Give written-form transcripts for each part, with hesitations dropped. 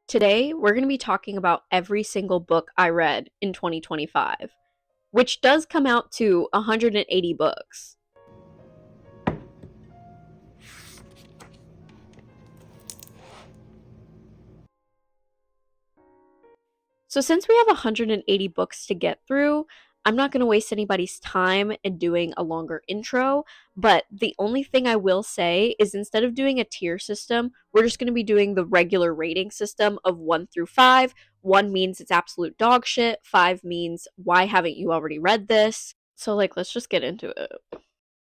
Today, we're going to be talking about every single book I read in 2025, which does come out to 180 books. So, since we have 180 books to get through, I'm not going to waste anybody's time in doing a longer intro, but the only thing I will say is instead of doing a tier system, we're just going to be doing the regular rating system of 1 through 5. 1 means it's absolute dog shit, 5 means why haven't you already read this? So, let's just get into it.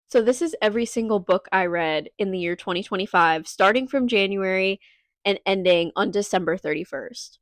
So, this is every single book I read in the year 2025, starting from January and ending on December 31st.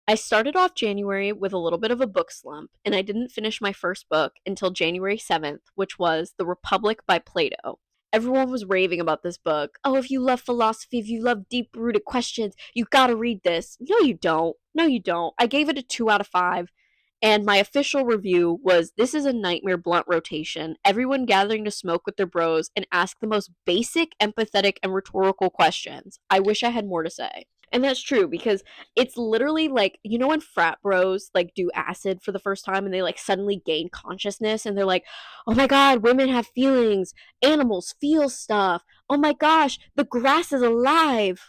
I started off January with a little bit of a book slump, and I didn't finish my first book until January 7th, which was The Republic by Plato. Everyone was raving about this book. Oh, if you love philosophy, if you love deep rooted questions, you gotta read this. No, you don't. No, you don't. I gave it a 2 out of 5, and my official review was this is a nightmare blunt rotation. Everyone gathering to smoke with their bros and ask the most basic, empathetic, and rhetorical questions. I wish I had more to say. And that's true because it's literally like, you know, when frat bros like do acid for the first time and they like suddenly gain consciousness and they're like, oh my God, women have feelings, animals feel stuff. Oh my gosh, the grass is alive.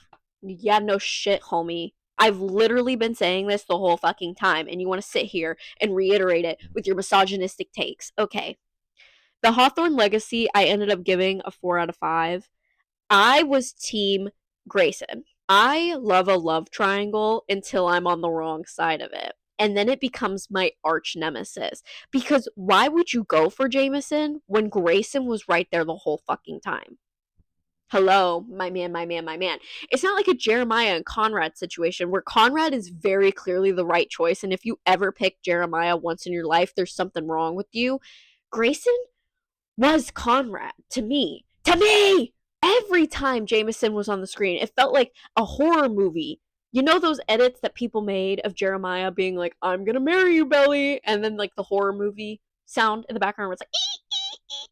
Yeah, no shit, homie. I've literally been saying this the whole fucking time, and you want to sit here and reiterate it with your misogynistic takes. Okay. The Hawthorne Legacy, I ended up giving a 4 out of 5. I was team Grayson. I love a love triangle until I'm on the wrong side of it. And then it becomes my arch nemesis. Because why would you go for Jameson when Grayson was right there the whole fucking time? Hello, my man, my man, my man. It's not like a Jeremiah and Conrad situation where Conrad is very clearly the right choice. And if you ever pick Jeremiah once in your life, there's something wrong with you. Grayson was Conrad to me. To me! Every time Jameson was on the screen, it felt like a horror movie. You know those edits that people made of Jeremiah being like, I'm gonna marry you, Belly, and then like the horror movie sound in the background where it's like, ee, ee, ee.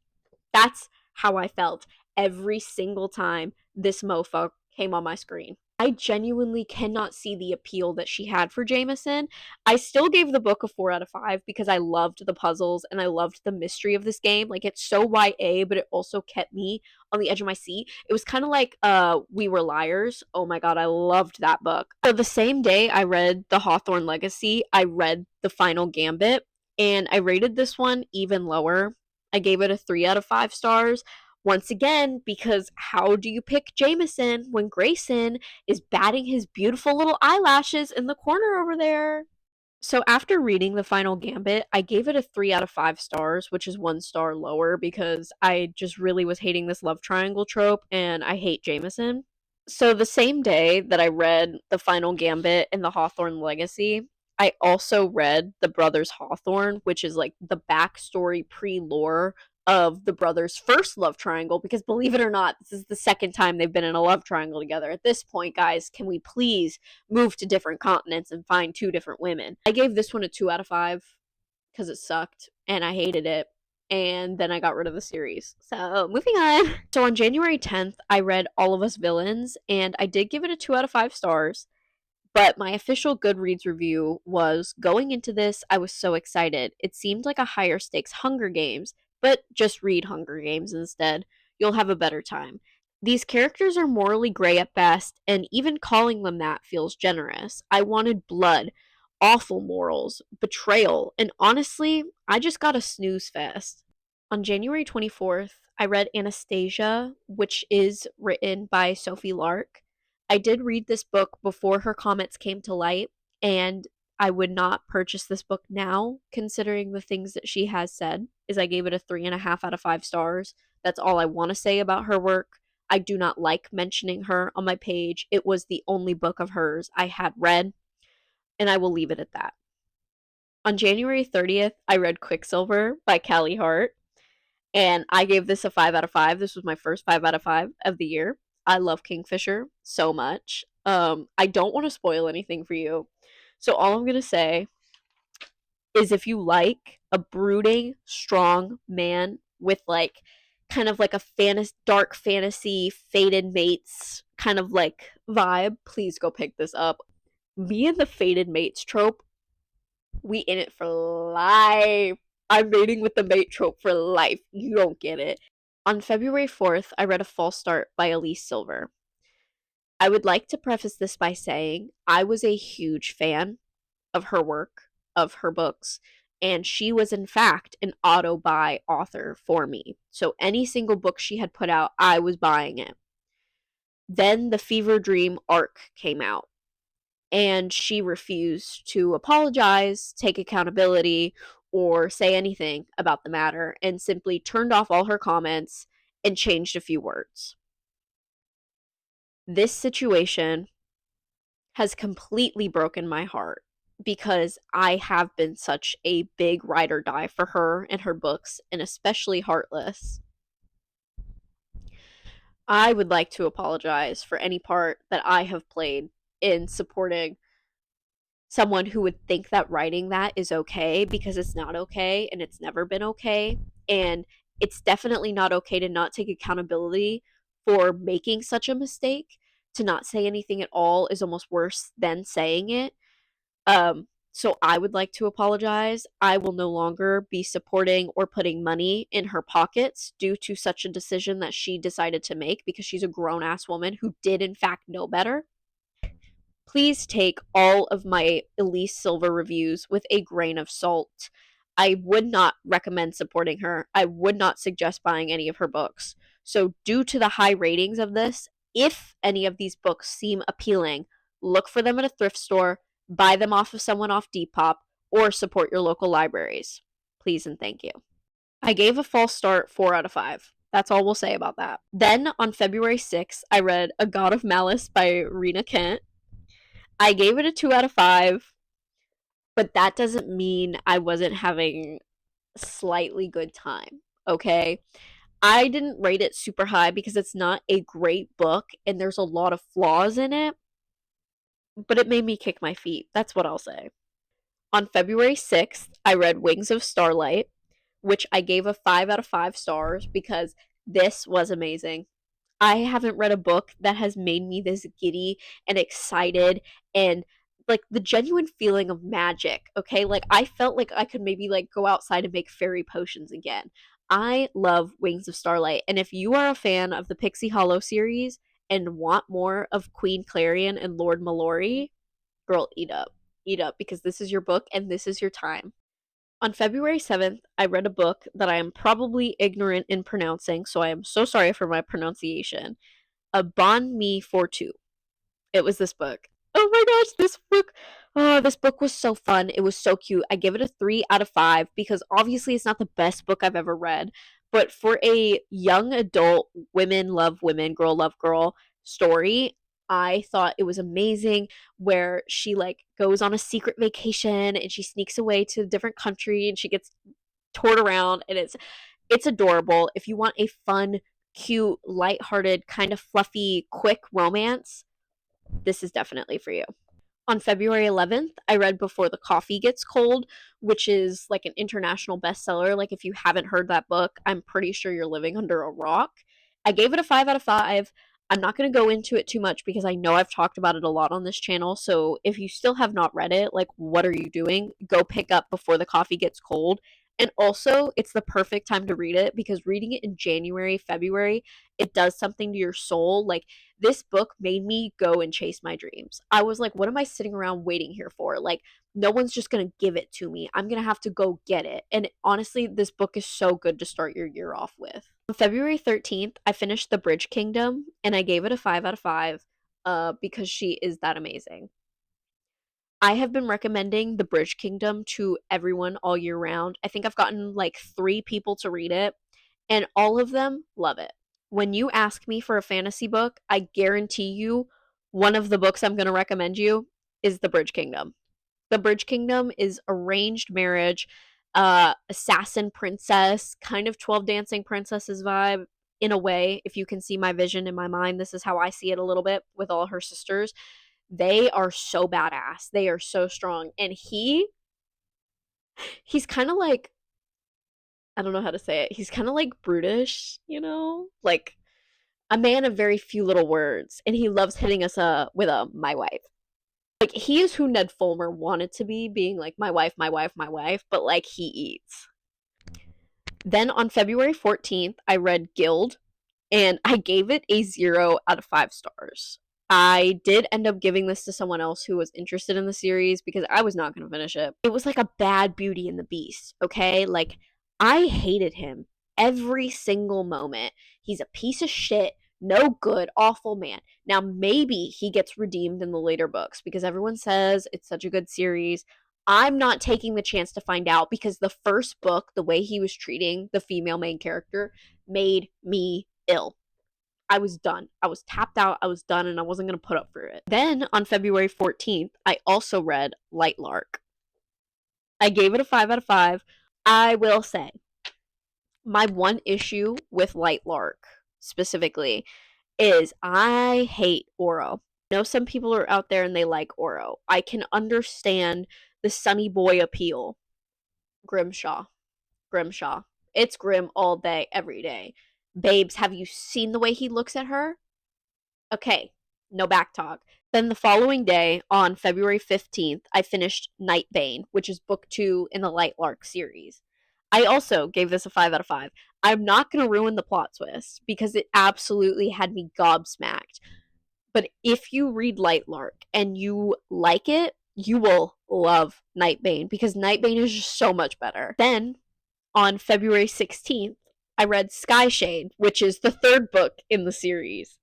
That's how I felt every single time this mofo came on my screen. I genuinely cannot see the appeal that she had for Jameson. I still gave the book a 4 out of 5 because I loved the puzzles and I loved the mystery of this game. Like, it's so YA, but it also kept me on the edge of my seat. It was kind of like We Were Liars. Oh my god, I loved that book. So the same day I read The Hawthorne Legacy, I read The Final Gambit, and I rated this one even lower. I gave it a 3 out of 5 stars. Once again, because how do you pick Jameson when Grayson is batting his beautiful little eyelashes in the corner over there? So after reading The Final Gambit, I gave it a 3 out of 5 stars, which is 1 star lower because I just really was hating this love triangle trope and I hate Jameson. So the same day that I read The Final Gambit and The Hawthorne Legacy, I also read The Brothers Hawthorne, which is like the backstory pre-lore of the brothers' first love triangle, because believe it or not, this is the second time they've been in a love triangle together. At this point, guys, can we please move to different continents and find 2 different women? I gave this one a 2 out of 5 because it sucked and I hated it. And then I got rid of the series. So, moving on. So, on January 10th, I read All of Us Villains, and I did give it a 2 out of 5 stars. But my official Goodreads review was going into this, I was so excited. It seemed like a higher stakes Hunger Games, but just read Hunger Games instead. You'll have a better time. These characters are morally gray at best, and even calling them that feels generous. I wanted blood, awful morals, betrayal, and honestly, I just got a snooze fest. On January 24th, I read Anastasia, which is written by Sophie Lark. I did read this book before her comments came to light, and I would not purchase this book now, considering the things that she has said, is I gave it a 3.5 out of 5 stars. That's all I want to say about her work. I do not like mentioning her on my page. It was the only book of hers I had read, and I will leave it at that. On January 30th, I read Quicksilver by Callie Hart, and I gave this a 5 out of 5. This was my first 5 out of 5 of the year. I love Kingfisher so much. I don't want to spoil anything for you. So all I'm going to say is if you like a brooding, strong man with like kind of like a dark fantasy, fated mates kind of like vibe, please go pick this up. Me and the fated mates trope, we in it for life. I'm mating with the mate trope for life. You don't get it. On February 4th, I read A False Start by Elise Silver. I would like to preface this by saying I was a huge fan of her work, of her books, and she was in fact an auto buy author for me. So any single book she had put out, I was buying it. Then the Fever Dream arc came out, and she refused to apologize, take accountability, or say anything about the matter, and simply turned off all her comments and changed a few words. This situation has completely broken my heart because I have been such a big ride or die for her and her books, and especially Heartless. I would like to apologize for any part that I have played in supporting someone who would think that writing that is okay, because it's not okay and it's never been okay. And it's definitely not okay to not take accountability for making such a mistake. To not say anything at all is almost worse than saying it. So I would like to apologize. I will no longer be supporting or putting money in her pockets due to such a decision that she decided to make, because she's a grown ass woman who did in fact know better. Please take all of my Elise Silver reviews with a grain of salt. I would not recommend supporting her. I would not suggest buying any of her books. So, due to the high ratings of this, if any of these books seem appealing, look for them at a thrift store, buy them off of someone off Depop, or support your local libraries. Please and thank you. I gave A False Start 4 out of 5. That's all we'll say about that. Then on February 6th, I read A God of Malice by Rena Kent. I gave it a 2 out of 5, but that doesn't mean I wasn't having a slightly good time, okay? I didn't rate it super high because it's not a great book and there's a lot of flaws in it, but it made me kick my feet. That's what I'll say. On February 6th, I read Wings of Starlight, which I gave a 5 out of 5 stars because this was amazing. I haven't read a book that has made me this giddy and excited and like the genuine feeling of magic, okay? Like I felt like I could maybe like go outside and make fairy potions again. I love Wings of Starlight, and if you are a fan of the Pixie Hollow series and want more of Queen Clarion and Lord Mallory, girl, eat up. Eat up, because this is your book and this is your time. On February 7th, I read a book that I am probably ignorant in pronouncing, so I am so sorry for my pronunciation. A Bon Me for Two. It was this book. Oh my gosh, this book was so fun. It was so cute. I give it a 3 out of 5 because obviously it's not the best book I've ever read, but for a young adult women love women, girl love girl story, I thought it was amazing, where she like goes on a secret vacation and she sneaks away to a different country and she gets toured around, and it's adorable. If you want a fun, cute, lighthearted, kind of fluffy, quick romance, this is definitely for you. On February 11th, I read Before the Coffee Gets Cold, which is like an international bestseller. Like, if you haven't heard that book, I'm pretty sure you're living under a rock. I gave it a 5 out of 5. I'm not going to go into it too much because I know I've talked about it a lot on this channel. So if you still have not read it, like, what are you doing? Go pick up Before the Coffee Gets Cold. And also, it's the perfect time to read it because reading it in January, February, it does something to your soul. Like, this book made me go and chase my dreams. I was like, what am I sitting around waiting here for? Like, no one's just going to give it to me. I'm going to have to go get it. And honestly, this book is so good to start your year off with. On February 13th, I finished The Bridge Kingdom and I gave it a 5 out of 5 because she is that amazing. I have been recommending The Bridge Kingdom to everyone all year round. I think I've gotten like 3 people to read it, and all of them love it. When you ask me for a fantasy book, I guarantee you one of the books I'm going to recommend you is The Bridge Kingdom. The Bridge Kingdom is arranged marriage, assassin princess, kind of 12 Dancing Princesses vibe in a way. If you can see my vision in my mind, this is how I see it a little bit with all her sisters. They are so badass. They are so strong. And he's kind of like, I don't know how to say it. He's kind of like brutish, you know? Like a man of very few little words, and he loves hitting us with a my wife. Like, he is who Ned Fulmer wanted to be, being like, my wife, my wife, my wife, but like, he eats. Then on February 14th, I read Guild, and I gave it a 0 out of 5 stars. I did end up giving this to someone else who was interested in the series because I was not going to finish it. It was like a bad Beauty and the Beast, okay? Like, I hated him every single moment. He's a piece of shit, no good, awful man. Now, maybe he gets redeemed in the later books because everyone says it's such a good series. I'm not taking the chance to find out because the first book, the way he was treating the female main character, made me ill. I was done. I was tapped out. I was done, and I wasn't going to put up for it. Then on February 14th, I also read Light Lark. I gave it a 5 out of 5. I will say, my one issue with Light Lark specifically is I hate Oro. I know some people are out there and they like Oro. I can understand the sunny boy appeal. Grimshaw. It's grim all day, every day. Babes, have you seen the way he looks at her? Okay, no back talk. Then the following day, on February 15th, I finished Nightbane, which is book 2 in the Light Lark series. I also gave this a 5 out of 5. I'm not going to ruin the plot twist because it absolutely had me gobsmacked. But if you read Light Lark and you like it, you will love Nightbane because Nightbane is just so much better. Then, on February 16th, I read Skyshade, which is the third book in the series.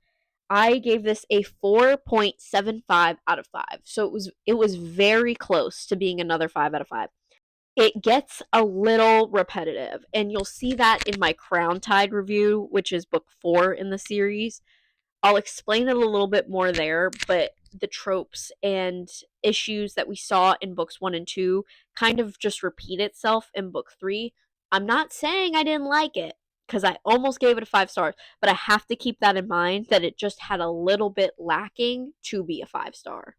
I gave this a 4.75 out of 5. So it was very close to being another 5 out of 5. It gets a little repetitive, and you'll see that in my Crown Tide review, which is book 4 in the series. I'll explain it a little bit more there, but the tropes and issues that we saw in books 1 and 2 kind of just repeat itself in book 3. I'm not saying I didn't like it, because I almost gave it a 5 stars, but I have to keep that in mind that it just had a little bit lacking to be a 5 star.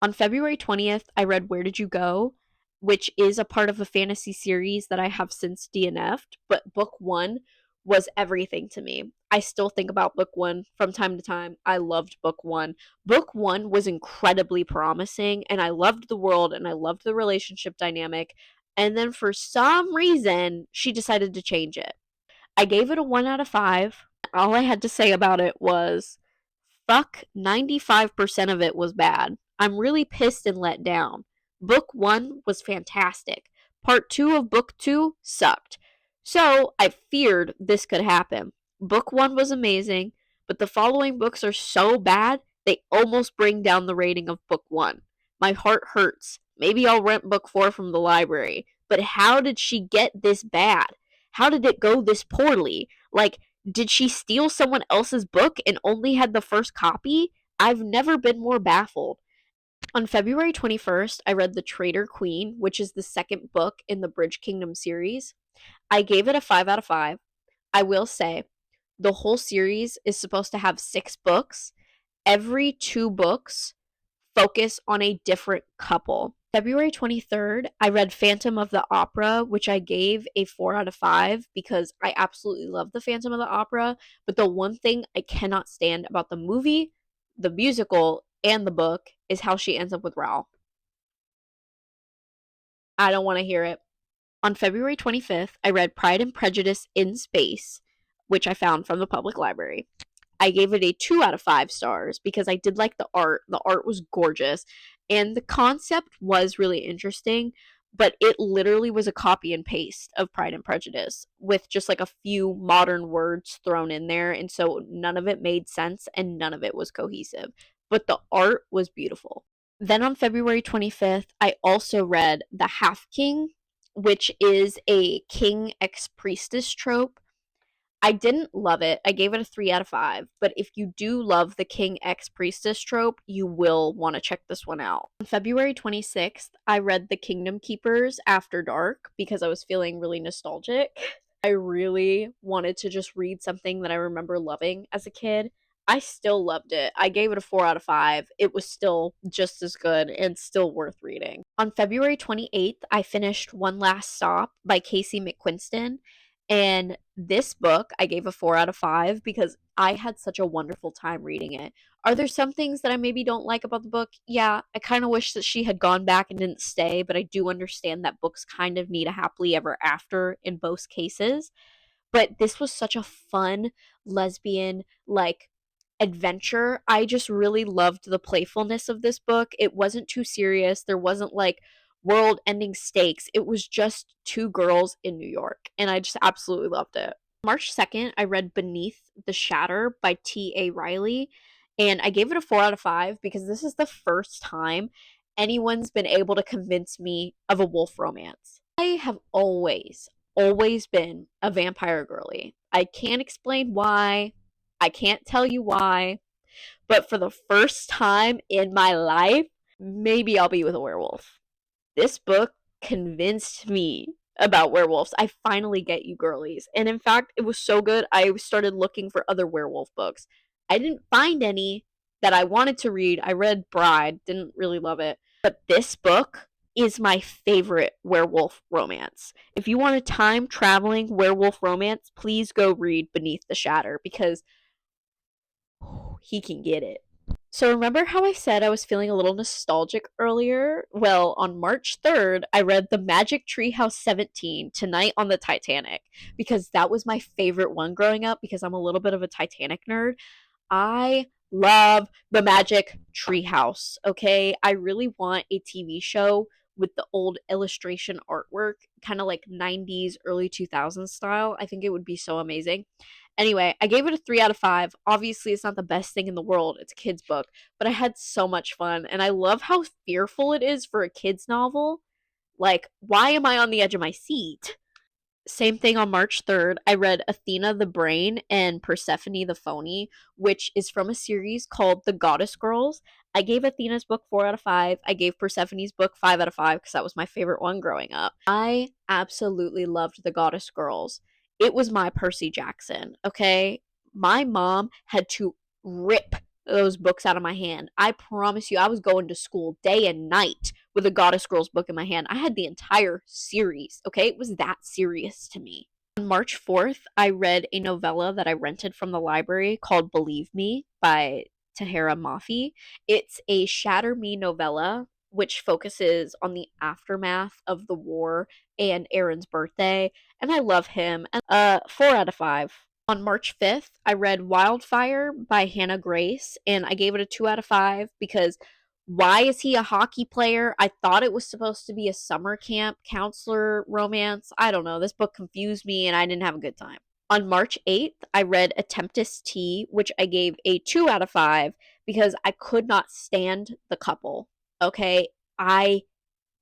On February 20th, I read Where Did You Go?, which is a part of a fantasy series that I have since DNF'd, but book 1 was everything to me. I still think about book 1 from time to time. I loved book 1. Book 1 was incredibly promising, and I loved the world, and I loved the relationship dynamic, and then for some reason, she decided to change it. I gave it a 1 out of 5. All I had to say about it was, fuck, 95% of it was bad. I'm really pissed and let down. Book 1 was fantastic. Part 2 of book 2 sucked. So I feared this could happen. Book 1 was amazing, but the following books are so bad, they almost bring down the rating of book 1. My heart hurts. Maybe I'll rent book 4 from the library. But how did she get this bad? How did it go this poorly? Like, did she steal someone else's book and only had the first copy? I've never been more baffled. On February 21st, I read The Traitor Queen, which is the second book in the Bridge Kingdom series. I gave it a 5 out of 5. I will say, the whole series is supposed to have 6 books. Every 2 books focus on a different couple. February 23rd, I read Phantom of the Opera, which I gave a 4 out of 5 because I absolutely love the Phantom of the Opera, but the one thing I cannot stand about the movie, the musical, and the book is how she ends up with Raoul. I don't want to hear it. On February 25th, I read Pride and Prejudice in Space, which I found from the public library. I gave it a 2 out of 5 stars because I did like the art. The art was gorgeous, and the concept was really interesting, but it literally was a copy and paste of Pride and Prejudice with just like a few modern words thrown in there, and so none of it made sense and none of it was cohesive. But the art was beautiful. Then on February 25th, I also read The Half King, which is a king ex-priestess trope. I didn't love it. I gave it a 3 out of 5. But if you do love the king ex-priestess trope, you will want to check this one out. On February 26th, I read The Kingdom Keepers After Dark because I was feeling really nostalgic. I really wanted to just read something that I remember loving as a kid. I still loved it. I gave it a 4 out of 5. It was still just as good and still worth reading. On February 28th, I finished One Last Stop by Casey McQuiston. And this book, I gave a 4 out of 5 because I had such a wonderful time reading it. Are there some things that I maybe don't like about the book? Yeah, I kind of wish that she had gone back and didn't stay, but I do understand that books kind of need a happily ever after in both cases. But this was such a fun lesbian, like, adventure. I just really loved the playfulness of this book. It wasn't too serious. There wasn't like world ending stakes. It was just two girls in New York. And I just absolutely loved it. March 2nd, I read Beneath the Shatter by T.A. Riley. And I gave it a 4 out of 5 because this is the first time anyone's been able to convince me of a wolf romance. I have always been a vampire girly. I can't explain why. I can't tell you why. But for the first time in my life, maybe I'll be with a werewolf. This book convinced me about werewolves. I finally get you girlies. And in fact, it was so good, I started looking for other werewolf books. I didn't find any that I wanted to read. I read Bride, didn't really love it. But this book is my favorite werewolf romance. If you want a time traveling werewolf romance, please go read Beneath the Shatter because he can get it. So remember how I said I was feeling a little nostalgic earlier? Well, on March 3rd, I read The Magic Treehouse 17, Tonight on the Titanic, because that was my favorite one growing up because I'm a little bit of a Titanic nerd. I love The Magic Treehouse, okay? I really want a TV show with the old illustration artwork, kind of like 90s, early 2000s style. I think it would be so amazing. Anyway, I gave it a 3 out of 5. Obviously, it's not the best thing in the world. It's a kid's book, but I had so much fun, and I love how fearful it is for a kid's novel. Like, why am I on the edge of my seat? Same thing on March 3rd. I read Athena the Brain and Persephone the Phony, which is from a series called The Goddess Girls. I gave Athena's book 4 out of 5. I gave Persephone's book 5 out of 5 because that was my favorite one growing up. I absolutely loved The Goddess Girls. It was my Percy Jackson, okay? My mom had to rip those books out of my hand. I promise you, I was going to school day and night with a Goddess Girls book in my hand. I had the entire series, okay? It was that serious to me. On March 4th, I read a novella that I rented from the library called Believe Me by Tahira Mafi. It's a Shatter Me novella which focuses on the aftermath of the war and Aaron's birthday, and I love him. And 4 out of 5. On March 5th, I read Wildfire by Hannah Grace, and I gave it a 2 out of 5 because why is he a hockey player? I thought it was supposed to be a summer camp counselor romance. I don't know. This book confused me and I didn't have a good time. On March 8th, I read A Tempest Tea, which I gave a 2 out of 5 because I could not stand the couple. Okay? I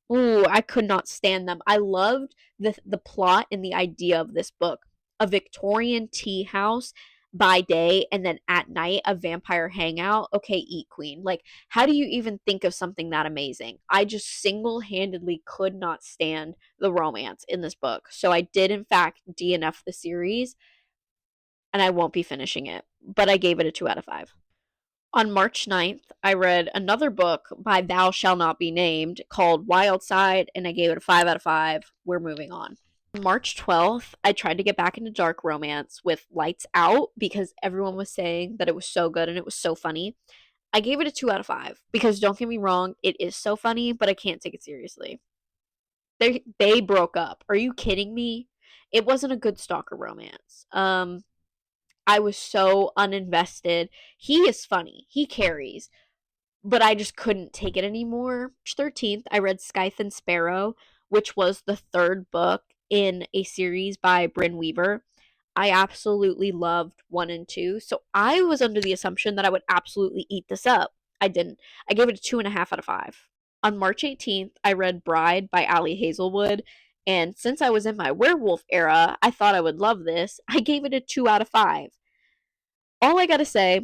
could not stand them. I loved the plot and the idea of this book. A Victorian tea house by day and then at night a vampire hangout. Okay, eat queen. Like, how do you even think of something that amazing? I just single-handedly could not stand the romance in this book. So I did in fact DNF the series and I won't be finishing it, but I gave it a 2 out of 5. On March 9th, I read another book by Thou Shall Not Be Named called Wild Side, and I gave it a 5 out of 5. We're moving on. On March 12th, I tried to get back into dark romance with Lights Out because everyone was saying that it was so good and it was so funny. I gave it a 2 out of 5 because don't get me wrong, it is so funny, but I can't take it seriously. They broke up. Are you kidding me? It wasn't a good stalker romance. I was so uninvested. He is funny. He carries. But I just couldn't take it anymore. March 13th, I read Scythe and Sparrow, which was the third book in a series by Bryn Weaver. I absolutely loved 1 and 2, so I was under the assumption that I would absolutely eat this up. I didn't. I gave it a 2.5 out of 5. On March 18th, I read Bride by Ali Hazelwood, and since I was in my werewolf era, I thought I would love this. I gave it a 2 out of 5. All I gotta say,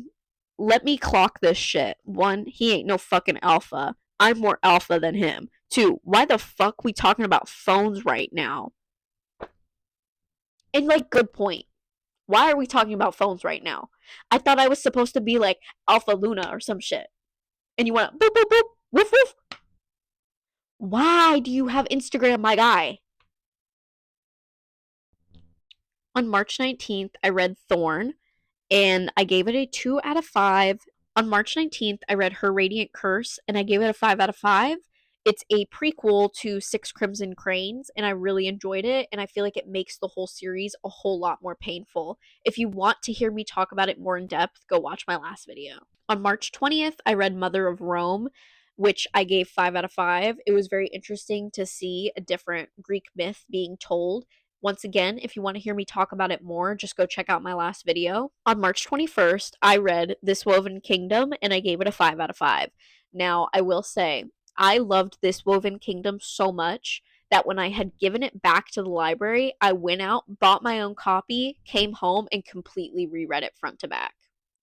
let me clock this shit. 1, he ain't no fucking alpha. I'm more alpha than him. 2, why the fuck we talking about phones right now? And like, good point. Why are we talking about phones right now? I thought I was supposed to be like Alpha Luna or some shit. And you went boop boop boop woof woof. Why do you have Instagram, my guy? On March 19th, I read Thorn, and I gave it a 2 out of 5. On March 19th, I read Her Radiant Curse, and I gave it a 5 out of 5. It's a prequel to Six Crimson Cranes, and I really enjoyed it, and I feel like it makes the whole series a whole lot more painful. If you want to hear me talk about it more in depth, go watch my last video. On March 20th, I read Mother of Rome, which I gave 5 out of 5. It was very interesting to see a different Greek myth being told. Once again, if you want to hear me talk about it more, just go check out my last video. On March 21st, I read This Woven Kingdom, and I gave it a 5 out of 5. Now, I will say, I loved This Woven Kingdom so much that when I had given it back to the library, I went out, bought my own copy, came home, and completely reread it front to back.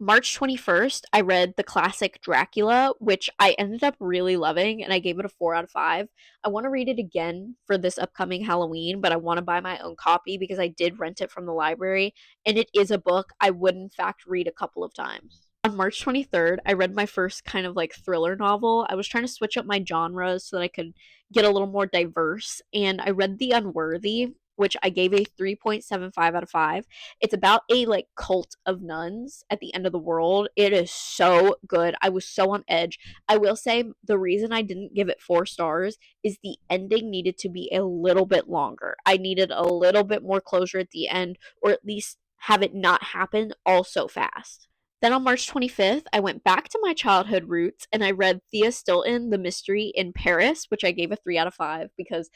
March 21st, I read the classic Dracula, which I ended up really loving, and I gave it a 4 out of 5. I want to read it again for this upcoming Halloween, but I want to buy my own copy because I did rent it from the library, and it is a book I would, in fact, read a couple of times. On March 23rd, I read my first kind of like thriller novel. I was trying to switch up my genres so that I could get a little more diverse, and I read The Unworthy, which I gave a 3.75 out of 5. It's about a like cult of nuns at the end of the world. It is so good. I was so on edge. I will say the reason I didn't give it 4 stars is the ending needed to be a little bit longer. I needed a little bit more closure at the end, or at least have it not happen all so fast. Then on March 25th, I went back to my childhood roots and I read Thea Stilton, The Mystery in Paris, which I gave a 3 out of 5 because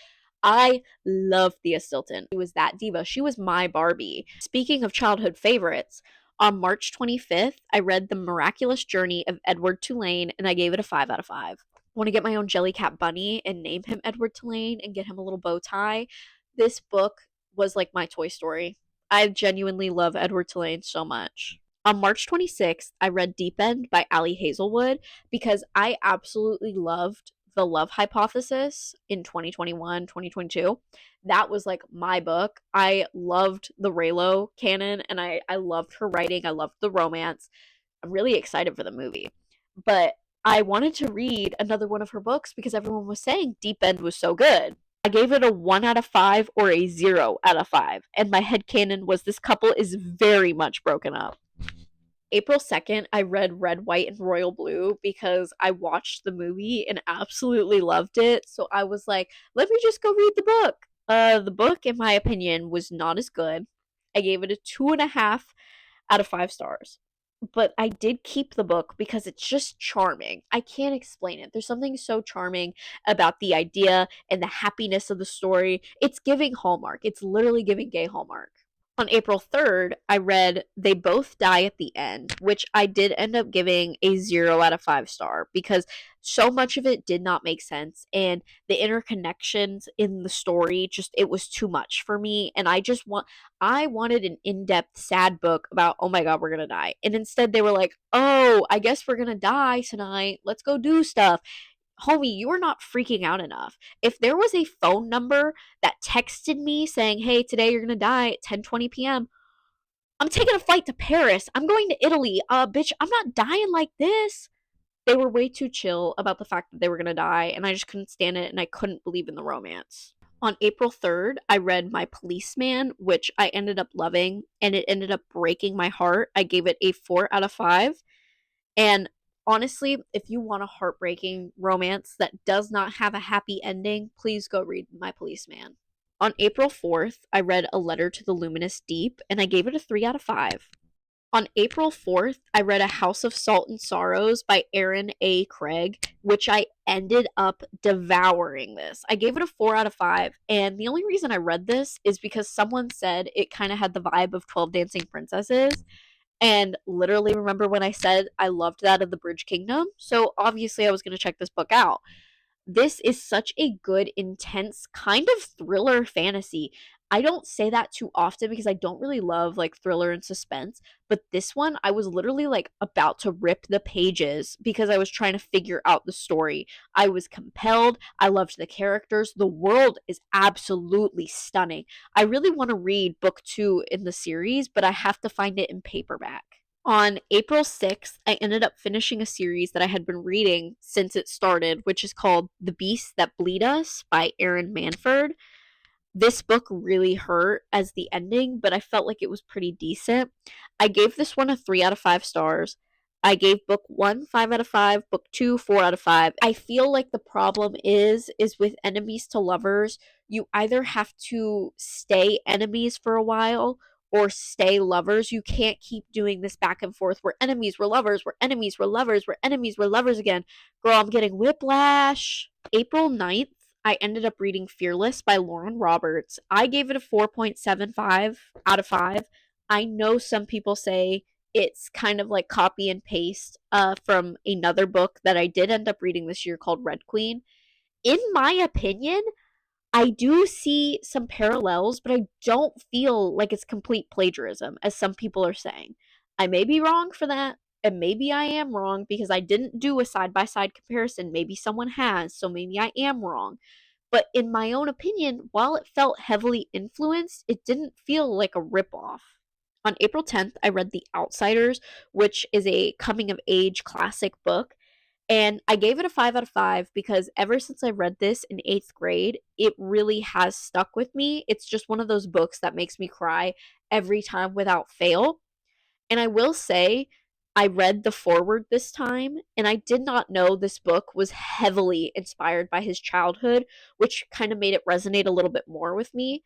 I love Thea Stilton. She was that diva. She was my Barbie. Speaking of childhood favorites, on March 25th, I read The Miraculous Journey of Edward Tulane, and I gave it a 5 out of 5. I want to get my own Jellycat bunny and name him Edward Tulane and get him a little bow tie. This book was like my Toy Story. I genuinely love Edward Tulane so much. On March 26th, I read Deep End by Ali Hazelwood because I absolutely loved The Love Hypothesis in 2021, 2022. That was like my book. I loved the Raylo canon, and I loved her writing. I loved the romance. I'm really excited for the movie. But I wanted to read another one of her books because everyone was saying Deep End was so good. I gave it a 1 out of 5 or a 0 out of 5. And my headcanon was this couple is very much broken up. April 2nd, I read Red, White, and Royal Blue because I watched the movie and absolutely loved it. So I was like, let me just go read the book. The book, in my opinion, was not as good. I gave it a 2.5 out of 5 stars. But I did keep the book because it's just charming. I can't explain it. There's something so charming about the idea and the happiness of the story. It's giving Hallmark. It's literally giving gay Hallmark. On April 3rd, I read They Both Die at the End, which I did end up giving a 0 out of 5 star because so much of it did not make sense, and the interconnections in the story just it was too much for me, and I wanted an in-depth sad book about oh my god, we're going to die. And instead they were like, "Oh, I guess we're going to die tonight. Let's go do stuff." Homie, you are not freaking out enough. If there was a phone number that texted me saying, hey, today you're gonna die at 10:20 p.m., I'm taking a flight to Paris. I'm going to Italy. Bitch, I'm not dying like this. They were way too chill about the fact that they were gonna die, and I just couldn't stand it, and I couldn't believe in the romance. On April 3rd, I read My Policeman, which I ended up loving, and it ended up breaking my heart. I gave it a 4 out of 5. And honestly, if you want a heartbreaking romance that does not have a happy ending, please go read My Policeman. On April 4th, I read A Letter to the Luminous Deep, and I gave it a 3 out of 5. On April 4th, I read A House of Salt and Sorrows by Aaron A. Craig, which I ended up devouring this. I gave it a 4 out of 5, and the only reason I read this is because someone said it kind of had the vibe of 12 Dancing Princesses, and literally remember when I said I loved that of the Bridge Kingdom? So obviously I was going to check this book out. This is such a good, intense kind of thriller fantasy. I don't say that too often because I don't really love like thriller and suspense, but this one I was literally like about to rip the pages because I was trying to figure out the story. I was compelled. I loved the characters. The world is absolutely stunning. I really want to read book 2 in the series, but I have to find it in paperback. On April 6th, I ended up finishing a series that I had been reading since it started, which is called The Beasts That Bleed Us by Erin Manford. This book really hurt as the ending, but I felt like it was pretty decent. I gave this one a 3 out of 5 stars. I gave book 1 5 out of 5, book 2 4 out of 5. I feel like the problem is with enemies to lovers, you either have to stay enemies for a while or stay lovers. You can't keep doing this back and forth where enemies were lovers, where enemies were lovers, where enemies were lovers again. Girl, I'm getting whiplash. April 9th, I ended up reading Fearless by Lauren Roberts. I gave it a 4.75 out of 5. I know some people say it's kind of like copy and paste from another book that I did end up reading this year called Red Queen. In my opinion, I do see some parallels, but I don't feel like it's complete plagiarism, as some people are saying. I may be wrong for that, and maybe I am wrong because I didn't do a side by side comparison. Maybe someone has, so maybe I am wrong. But in my own opinion, while it felt heavily influenced, it didn't feel like a ripoff. On April 10th, I read The Outsiders, which is a coming of age classic book. And I gave it a 5 out of 5 because ever since I read this in 8th grade, it really has stuck with me. It's just one of those books that makes me cry every time without fail. And I will say, I read the foreword this time, and I did not know this book was heavily inspired by his childhood, which kind of made it resonate a little bit more with me.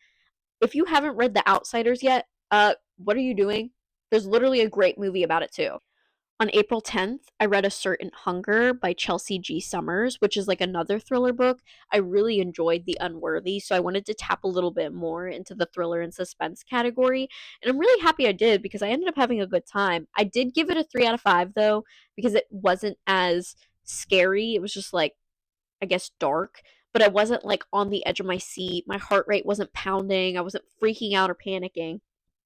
If you haven't read The Outsiders yet, what are you doing? There's literally a great movie about it too. On April 10th, I read A Certain Hunger by Chelsea G. Summers, which is like another thriller book. I really enjoyed The Unworthy, so I wanted to tap a little bit more into the thriller and suspense category. And I'm really happy I did because I ended up having a good time. I did give it a 3 out of 5 though, because it wasn't as scary. It was just like, I guess, dark, but I wasn't like on the edge of my seat. My heart rate wasn't pounding. I wasn't freaking out or panicking.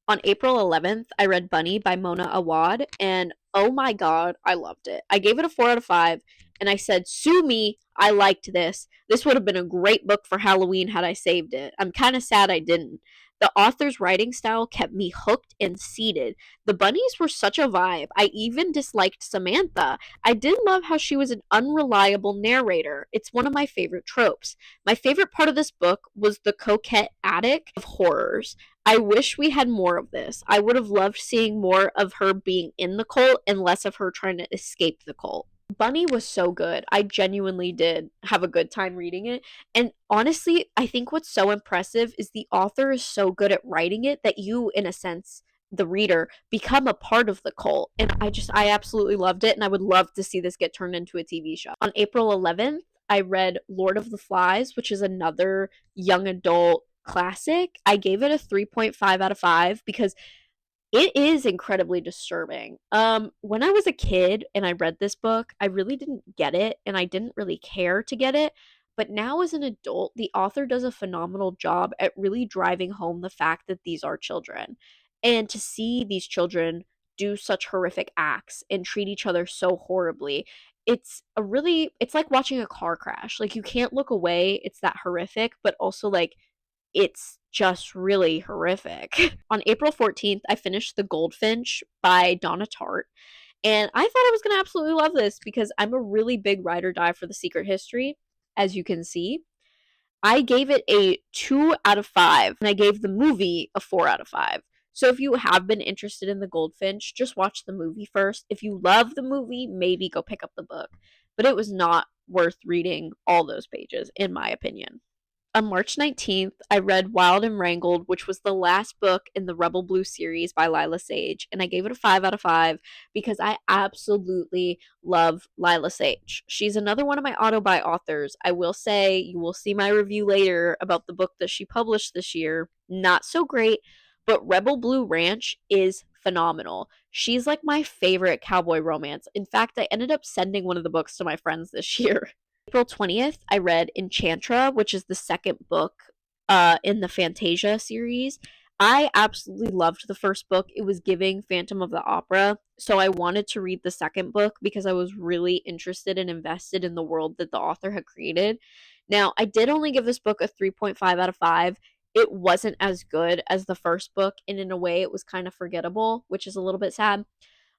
On April 11th, I read Bunny by Mona Awad, and oh my god, I loved it. I gave it a 4 out of 5, and I said, sue me, I liked this. This would have been a great book for Halloween had I saved it. I'm kind of sad I didn't. The author's writing style kept me hooked and seated. The bunnies were such a vibe. I even disliked Samantha. I did love how she was an unreliable narrator. It's one of my favorite tropes. My favorite part of this book was the coquette attic of horrors. I wish we had more of this. I would have loved seeing more of her being in the cult and less of her trying to escape the cult. Bunny was so good. I genuinely did have a good time reading it. And honestly, I think what's so impressive is the author is so good at writing it that you, in a sense, the reader, become a part of the cult. And I absolutely loved it. And I would love to see this get turned into a TV show. On April 11th, I read Lord of the Flies, which is another young adult classic. I gave it a 3.5 out of 5 because it is incredibly disturbing. When I was a kid and I read this book, I really didn't get it and I didn't really care to get it. But now as an adult, the author does a phenomenal job at really driving home the fact that these are children. And to see these children do such horrific acts and treat each other so horribly, it's like watching a car crash. Like you can't look away. It's that horrific, but also like it's just really horrific. On April 14th, I finished The Goldfinch by Donna Tartt. And I thought I was going to absolutely love this because I'm a really big ride or die for The Secret History, as you can see. I gave it a 2 out of 5, and I gave the movie a 4 out of 5. So if you have been interested in The Goldfinch, just watch the movie first. If you love the movie, maybe go pick up the book. But it was not worth reading all those pages, in my opinion. On March 19th, I read Wild and Wrangled, which was the last book in the Rebel Blue series by Lila Sage, and I gave it a 5 out of 5 because I absolutely love Lila Sage. She's another one of my auto-buy authors. I will say, you will see my review later about the book that she published this year. Not so great, but Rebel Blue Ranch is phenomenal. She's like my favorite cowboy romance. In fact, I ended up sending one of the books to my friends this year. April 20th, I read Enchantra, which is the second book in the Fantasia series. I absolutely loved the first book. It was giving Phantom of the Opera, so I wanted to read the second book because I was really interested and invested in the world that the author had created. Now, I did only give this book a 3.5 out of 5. It wasn't as good as the first book, and in a way it was kind of forgettable, which is a little bit sad.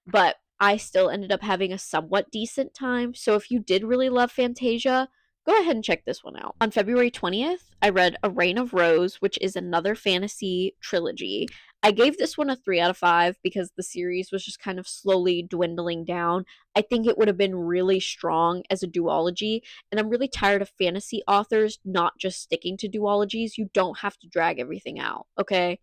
But I still ended up having a somewhat decent time. So if you did really love Fantasia, go ahead and check this one out. On February 20th, I read A Reign of Rose, which is another fantasy trilogy. I gave this one a 3 out of 5 because the series was just kind of slowly dwindling down. I think it would have been really strong as a duology, and I'm really tired of fantasy authors not just sticking to duologies. You don't have to drag everything out, okay?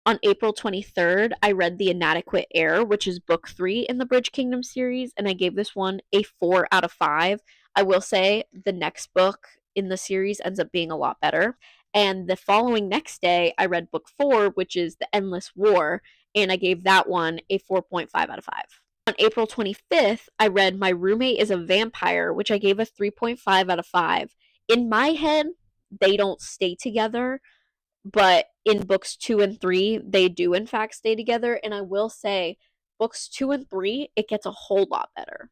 On April 23rd, I read The Inadequate Heir, which is book 3 in the Bridge Kingdom series, and I gave this one a 4 out of 5. I will say the next book in the series ends up being a lot better. And the following next day, I read book 4, which is The Endless War, and I gave that one a 4.5 out of 5. On April 25th, I read My Roommate is a Vampire, which I gave a 3.5 out of 5. In my head, they don't stay together, but in books 2 and 3, they do in fact stay together. And I will say, books 2 and 3, it gets a whole lot better.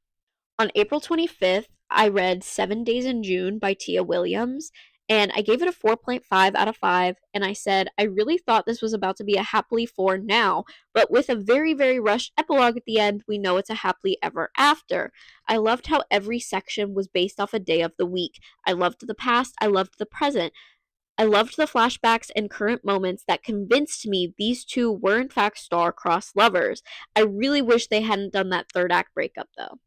On April 25th, I read 7 Days in June by Tia Williams, and I gave it a 4.5 out of 5. And I said, I really thought this was about to be a happily 4 now, but with a very, very rushed epilogue at the end, we know it's a happily ever after. I loved how every section was based off a day of the week. I loved the past, I loved the present. I loved the flashbacks and current moments that convinced me these two were in fact star-crossed lovers. I really wish they hadn't done that third act breakup though,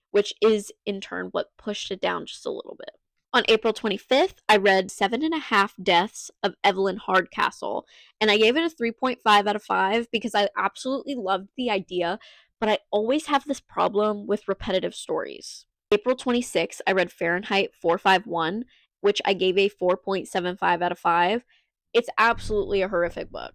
which is in turn what pushed it down just a little bit. On April 25th, I read 7.5 Deaths of Evelyn Hardcastle, and I gave it a 3.5 out of 5 because I absolutely loved the idea, but I always have this problem with repetitive stories. April 26th, I read Fahrenheit 451, which I gave a 4.75 out of 5. It's absolutely a horrific book.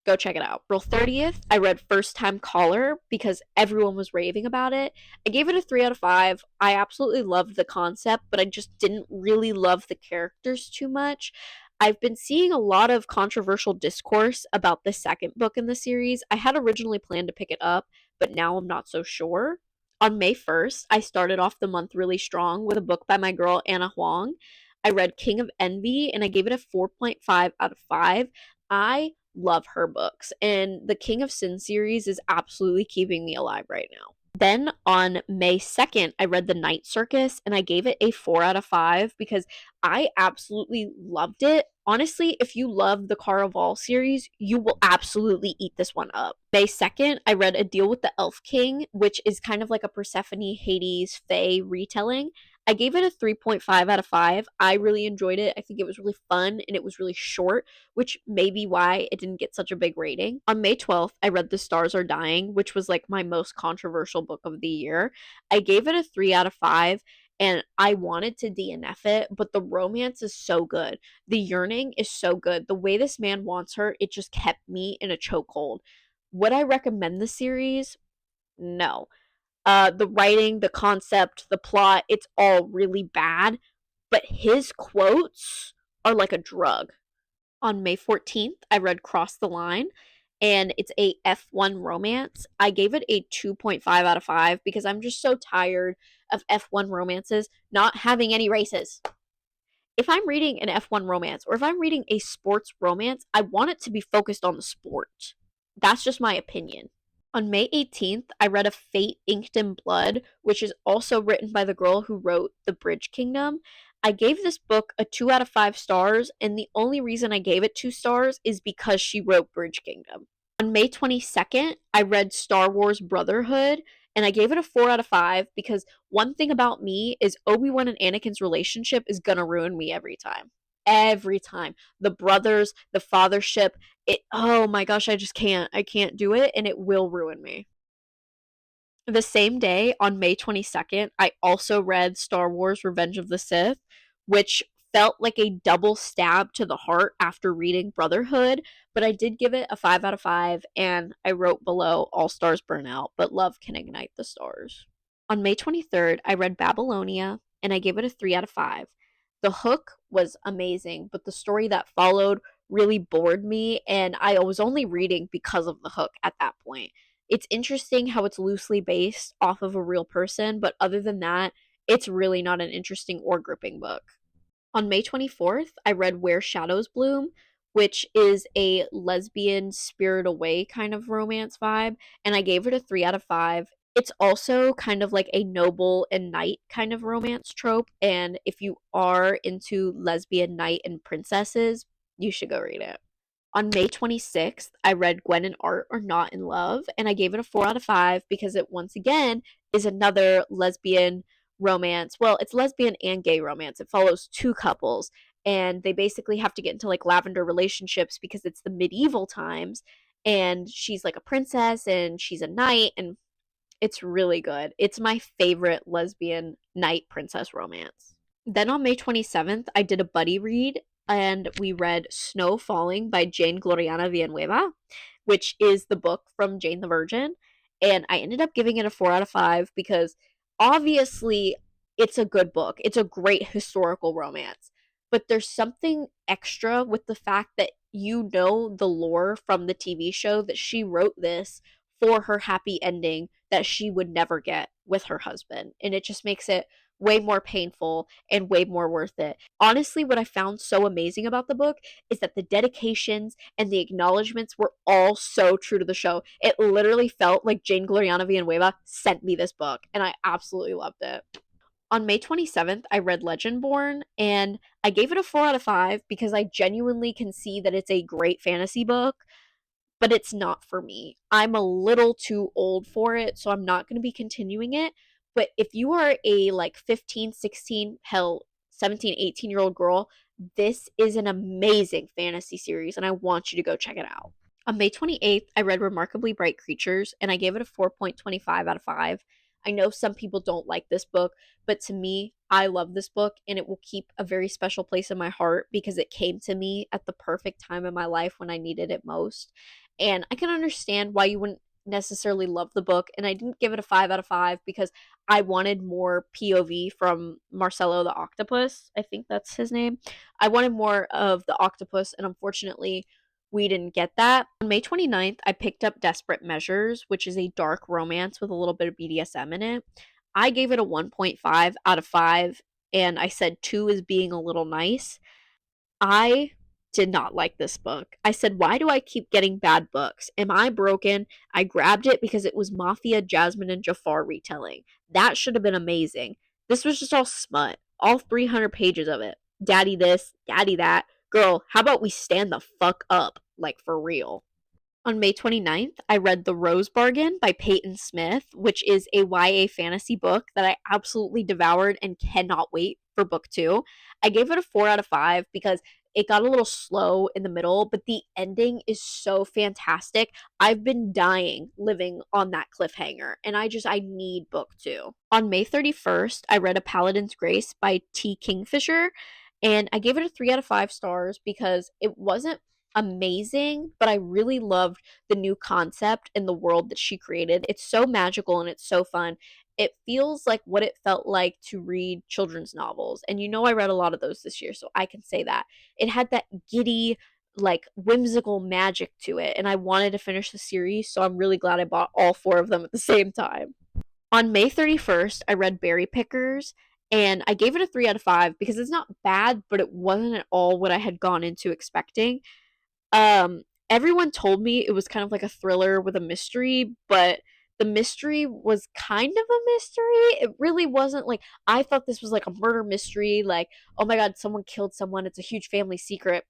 Go check it out. April 30th, I read First Time Caller because everyone was raving about it. I gave it a 3 out of 5. I absolutely loved the concept, but I just didn't really love the characters too much. I've been seeing a lot of controversial discourse about the second book in the series. I had originally planned to pick it up, but now I'm not so sure. On May 1st, I started off the month really strong with a book by my girl Anna Huang. I read King of Envy and I gave it a 4.5 out of 5. I love her books, and the King of Sin series is absolutely keeping me alive right now. Then on May 2nd, I read The Night Circus and I gave it a 4 out of 5 because I absolutely loved it. Honestly, if you love the Caraval series, you will absolutely eat this one up. May 2nd, I read A Deal with the Elf King, which is kind of like a Persephone, Hades, Fae retelling. I gave it a 3.5 out of 5. I really enjoyed it. I think it was really fun and it was really short, which may be why it didn't get such a big rating. On May 12th, I read The Stars Are Dying, which was like my most controversial book of the year. I gave it a 3 out of 5, and I wanted to DNF it, but the romance is so good. The yearning is so good. The way this man wants her, it just kept me in a chokehold. Would I recommend the series? No. The writing, the concept, the plot, it's all really bad, but his quotes are like a drug. On May 14th, I read Cross the Line, and it's a F1 romance. I gave it a 2.5 out of 5 because I'm just so tired of F1 romances not having any races. If I'm reading an F1 romance or if I'm reading a sports romance, I want it to be focused on the sport. That's just my opinion. On May 18th, I read A Fate Inked in Blood, which is also written by the girl who wrote The Bridge Kingdom. I gave this book a 2 out of 5 stars, and the only reason I gave it 2 stars is because she wrote Bridge Kingdom. On May 22nd, I read Star Wars Brotherhood, and I gave it a 4 out of 5 because one thing about me is Obi-Wan and Anakin's relationship is gonna ruin me every time. Every time. The brothers, the fathership, oh my gosh, I can't do it, and it will ruin me. The same day, on May 22nd, I also read Star Wars Revenge of the Sith, which felt like a double stab to the heart after reading Brotherhood, but I did give it a 5 out of 5, and I wrote below, all stars burn out, but love can ignite the stars. On May 23rd, I read Babylonia, and I gave it a 3 out of 5. The hook was amazing, but the story that followed really bored me, and I was only reading because of the hook at that point. It's interesting how it's loosely based off of a real person, but other than that, it's really not an interesting or gripping book. On May 24th, I read Where Shadows Bloom, which is a lesbian Spirit Away kind of romance vibe, and I gave it a 3 out of 5. It's also kind of like a noble and knight kind of romance trope, and if you are into lesbian knight and princesses, you should go read it. On May 26th, I read Gwen and Art Are Not in Love, and I gave it a 4 out of 5 because it once again is another lesbian romance. Well, it's lesbian and gay romance. It follows two couples, and they basically have to get into like lavender relationships because it's the medieval times, and she's like a princess and she's a knight, and it's really good. It's my favorite lesbian knight princess romance. Then on May 27th, I did a buddy read and we read Snow Falling by Jane Gloriana Villanueva, which is the book from Jane the Virgin. And I ended up giving it a 4 out of 5 because obviously it's a good book. It's a great historical romance. But there's something extra with the fact that you know the lore from the TV show that she wrote this for her happy ending that she would never get with her husband. And it just makes it way more painful and way more worth it. Honestly, what I found so amazing about the book is that the dedications and the acknowledgments were all so true to the show. It literally felt like Jane Gloriana Villanueva sent me this book, and I absolutely loved it. On May 27th, I read Legendborn, and I gave it a 4 out of 5 because I genuinely can see that it's a great fantasy book, but it's not for me. I'm a little too old for it, so I'm not going to be continuing it. But if you are a like 15, 16, hell, 17, 18-year-old girl, this is an amazing fantasy series, and I want you to go check it out. On May 28th, I read Remarkably Bright Creatures, and I gave it a 4.25 out of 5. I know some people don't like this book, but to me, I love this book, and it will keep a very special place in my heart because it came to me at the perfect time in my life when I needed it most. And I can understand why you wouldn't necessarily love the book, and I didn't give it a 5 out of 5 because I wanted more POV from Marcelo the Octopus. I think that's his name. I wanted more of the octopus, and unfortunately, we didn't get that. On May 29th, I picked up Desperate Measures, which is a dark romance with a little bit of BDSM in it. I gave it a 1.5 out of 5, and I said 2 is being a little nice. I did not like this book. I said, why do I keep getting bad books? Am I broken? I grabbed it because it was Mafia, Jasmine, and Jafar retelling. That should have been amazing. This was just all smut. All 300 pages of it. Daddy this, daddy that. Girl, how about we stand the fuck up? Like, for real. On May 29th, I read The Rose Bargain by Peyton Smith, which is a YA fantasy book that I absolutely devoured and cannot wait for book 2. I gave it a 4 out of 5 because it got a little slow in the middle, but the ending is so fantastic. I've been dying living on that cliffhanger, and I need book 2. On May 31st, I read A Paladin's Grace by T. Kingfisher, and I gave it a 3 out of 5 stars because it wasn't amazing, but I really loved the new concept and the world that she created. It's so magical and it's so fun. It feels like what it felt like to read children's novels. And you know, I read a lot of those this year, so I can say that. It had that giddy, like whimsical magic to it, and I wanted to finish the series, so I'm really glad I bought all 4 of them at the same time. On May 31st, I read Berry Pickers, and I gave it a 3 out of 5 because it's not bad, but it wasn't at all what I had gone into expecting. Everyone told me it was kind of like a thriller with a mystery, but the mystery was kind of a mystery. It really wasn't like I thought this was like a murder mystery, like, oh my god, someone killed someone, it's a huge family secret.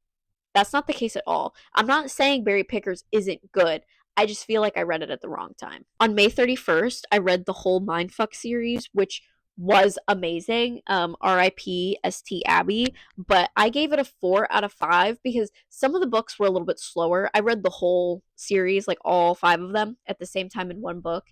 That's not the case at all. I'm not saying Berry Pickers isn't good. I just feel like I read it at the wrong time. On May 31st, I read the whole Mindfuck series, which was amazing. RIP ST Abby, but I gave it a 4 out of 5 because some of the books were a little bit slower. I read the whole series, like all 5 of them at the same time in one book,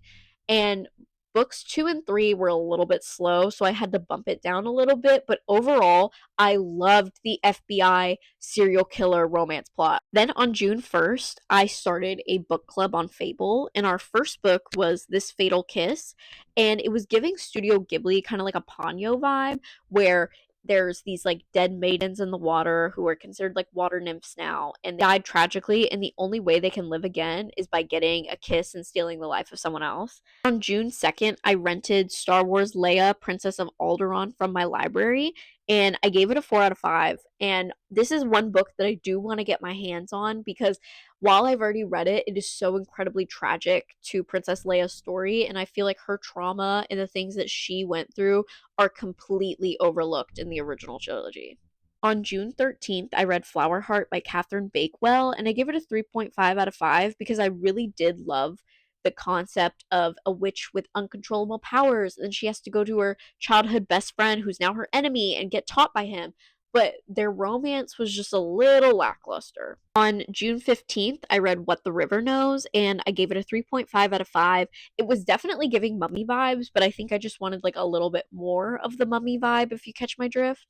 and books 2 and 3 were a little bit slow, so I had to bump it down a little bit, but overall, I loved the FBI serial killer romance plot. Then on June 1st, I started a book club on Fable, and our first book was This Fatal Kiss, and it was giving Studio Ghibli kind of like a Ponyo vibe, where there's these like dead maidens in the water who are considered like water nymphs now and died tragically, and the only way they can live again is by getting a kiss and stealing the life of someone else. On June 2nd, I rented Star Wars Leia, Princess of Alderaan from my library, and I gave it a 4 out of 5. And this is one book that I do want to get my hands on because while I've already read it, it is so incredibly tragic to Princess Leia's story, and I feel like her trauma and the things that she went through are completely overlooked in the original trilogy. On June 13th, I read Flower Heart by Catherine Bakewell, and I gave it a 3.5 out of 5 because I really did love the concept of a witch with uncontrollable powers, and she has to go to her childhood best friend who's now her enemy and get taught by him. But their romance was just a little lackluster. On June 15th, I read What the River Knows, and I gave it a 3.5 out of 5. It was definitely giving mummy vibes, but I think I just wanted like a little bit more of the mummy vibe, if you catch my drift.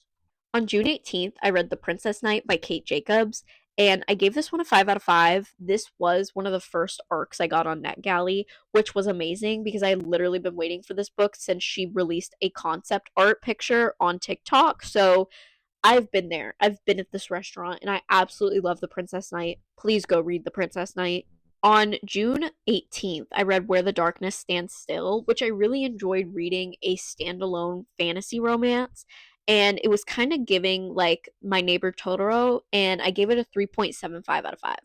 On June 18th, I read The Princess Knight by Kate Jacobs, and I gave this one a 5 out of 5. This was one of the first arcs I got on NetGalley, which was amazing because I had literally been waiting for this book since she released a concept art picture on TikTok. So I've been there. I've been at this restaurant, and I absolutely love The Princess Knight. Please go read The Princess Knight. On June 18th, I read Where the Darkness Stands Still, which I really enjoyed reading a standalone fantasy romance. And it was kind of giving like My Neighbor Totoro, and I gave it a 3.75 out of 5.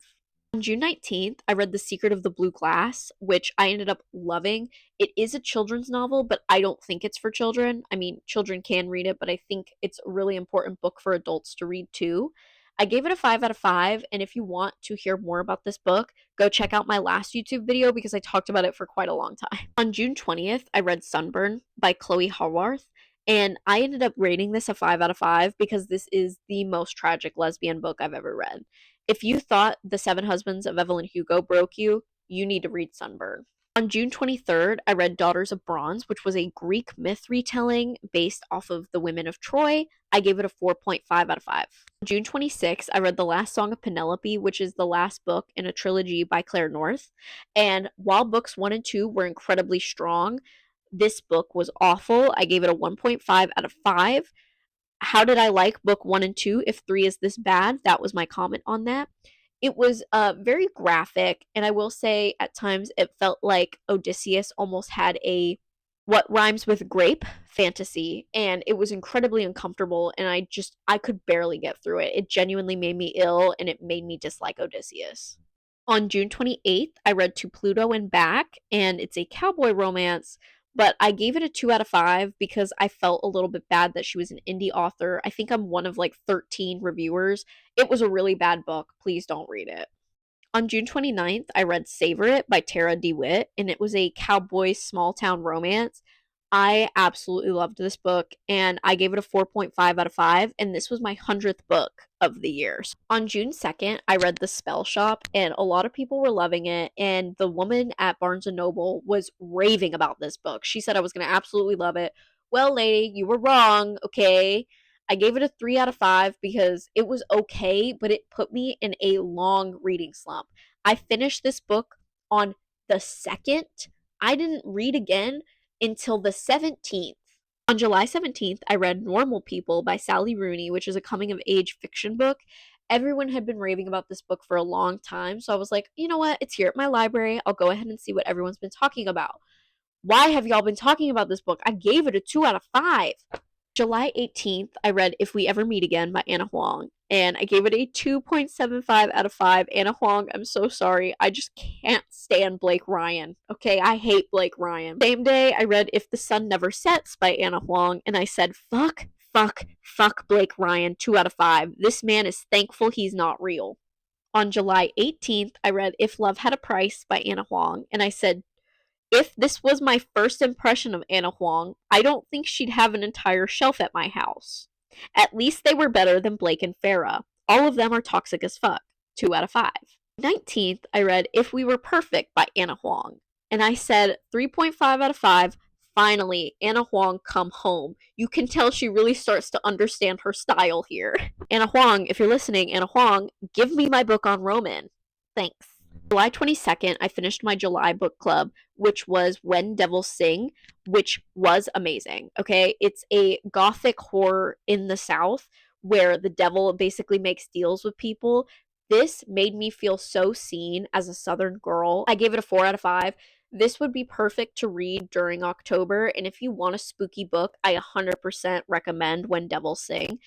On June 19th, I read The Secret of the Blue Glass, which I ended up loving. It is a children's novel, but I don't think it's for children. I mean, children can read it, but I think it's a really important book for adults to read too. I gave it a 5 out of 5, and if you want to hear more about this book, go check out my last YouTube video because I talked about it for quite a long time. On June 20th, I read Sunburn by Chloe Haworth, and I ended up rating this a 5 out of 5 because this is the most tragic lesbian book I've ever read. If you thought The Seven Husbands of Evelyn Hugo broke you, you need to read Sunburn. On June 23rd, I read Daughters of Bronze, which was a Greek myth retelling based off of the women of Troy. I gave it a 4.5 out of 5. On June 26th, I read The Last Song of Penelope, which is the last book in a trilogy by Claire North. And while books 1 and 2 were incredibly strong, this book was awful. I gave it a 1.5 out of 5. How did I like book 1 and 2 if 3 is this bad? That was my comment on that. It was very graphic, and I will say at times it felt like Odysseus almost had a what rhymes with grape fantasy, and it was incredibly uncomfortable, and I could barely get through it. It genuinely made me ill, and it made me dislike Odysseus. On June 28th, I read To Pluto and Back, and it's a cowboy romance, but I gave it a 2 out of 5 because I felt a little bit bad that she was an indie author. I think I'm one of like 13 reviewers. It was a really bad book. Please don't read it. On June 29th, I read Savor It by Tara DeWitt, and it was a cowboy small town romance. I absolutely loved this book, and I gave it a 4.5 out of 5, and this was my 100th book of the year. On June 2nd, I read The Spell Shop, and a lot of people were loving it, and the woman at Barnes & Noble was raving about this book. She said I was going to absolutely love it. Well, lady, you were wrong, okay? I gave it a 3 out of 5 because it was okay, but it put me in a long reading slump. I finished this book on the 2nd. I didn't read again until the 17th. On July 17th, I read Normal People by Sally Rooney, which is a coming of age fiction book. Everyone had been raving about this book for a long time, so I was like, you know what? It's here at my library. I'll go ahead and see what everyone's been talking about. Why have y'all been talking about this book? I gave it a 2 out of 5. July 18th, I read If We Ever Meet Again by Anna Huang, and I gave it a 2.75 out of 5. Anna Huang, I'm so sorry. I just can't stand Blake Ryan. Okay, I hate Blake Ryan. Same day, I read If the Sun Never Sets by Anna Huang, and I said, fuck Blake Ryan, 2 out of 5. This man is thankful he's not real. On July 18th, I read If Love Had a Price by Anna Huang, and I said, if this was my first impression of Anna Huang, I don't think she'd have an entire shelf at my house. At least they were better than Blake and Farah. All of them are toxic as fuck. 2 out of 5. 19th, I read If We Were Perfect by Anna Huang. And I said 3.5 out of 5. Finally, Anna Huang come home. You can tell she really starts to understand her style here. Anna Huang, if you're listening, Anna Huang, give me my book on Roman. Thanks. July 22nd, I finished my July book club, which was When Devils Sing, which was amazing. Okay, it's a gothic horror in the South where the devil basically makes deals with people. This made me feel so seen as a Southern girl. I gave it a 4 out of 5. This would be perfect to read during October, and if you want a spooky book, I 100% recommend When Devils Sing.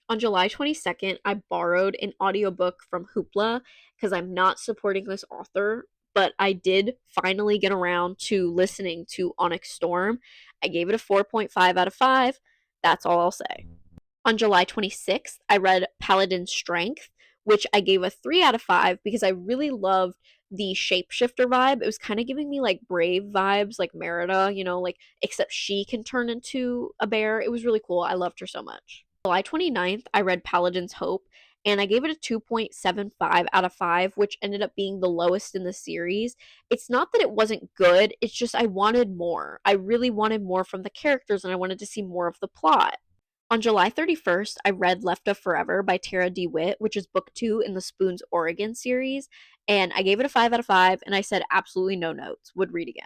On July 22nd, I borrowed an audiobook from Hoopla because I'm not supporting this author, but I did finally get around to listening to Onyx Storm. I gave it a 4.5 out of 5. That's all I'll say. On July 26th, I read Paladin Strength, which I gave a 3 out of 5 because I really loved the shapeshifter vibe. It was kind of giving me like Brave vibes, like Merida, like except she can turn into a bear. It was really cool. I loved her so much. July 29th, I read Paladin's Hope, and I gave it a 2.75 out of 5, which ended up being the lowest in the series. It's not that it wasn't good, it's just I wanted more. I really wanted more from the characters, and I wanted to see more of the plot. On July 31st, I read Left of Forever by Tara DeWitt, which is book 2 in the Spoons Oregon series, and I gave it a 5 out of 5, and I said absolutely no notes, would read again.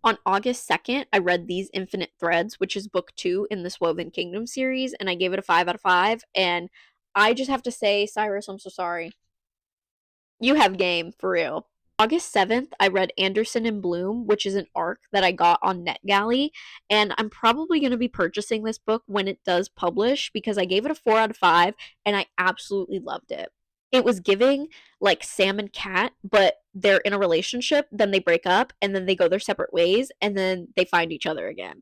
On August 2nd, I read These Infinite Threads, which is book 2 in the Woven Kingdom series, and I gave it a 5 out of 5, and I just have to say, Cyrus, I'm so sorry. You have game, for real. August 7th, I read Anderson and Bloom, which is an arc that I got on NetGalley, and I'm probably going to be purchasing this book when it does publish because I gave it a 4 out of 5 and I absolutely loved it. It was giving like Sam and Cat, but they're in a relationship, then they break up, and then they go their separate ways, and then they find each other again.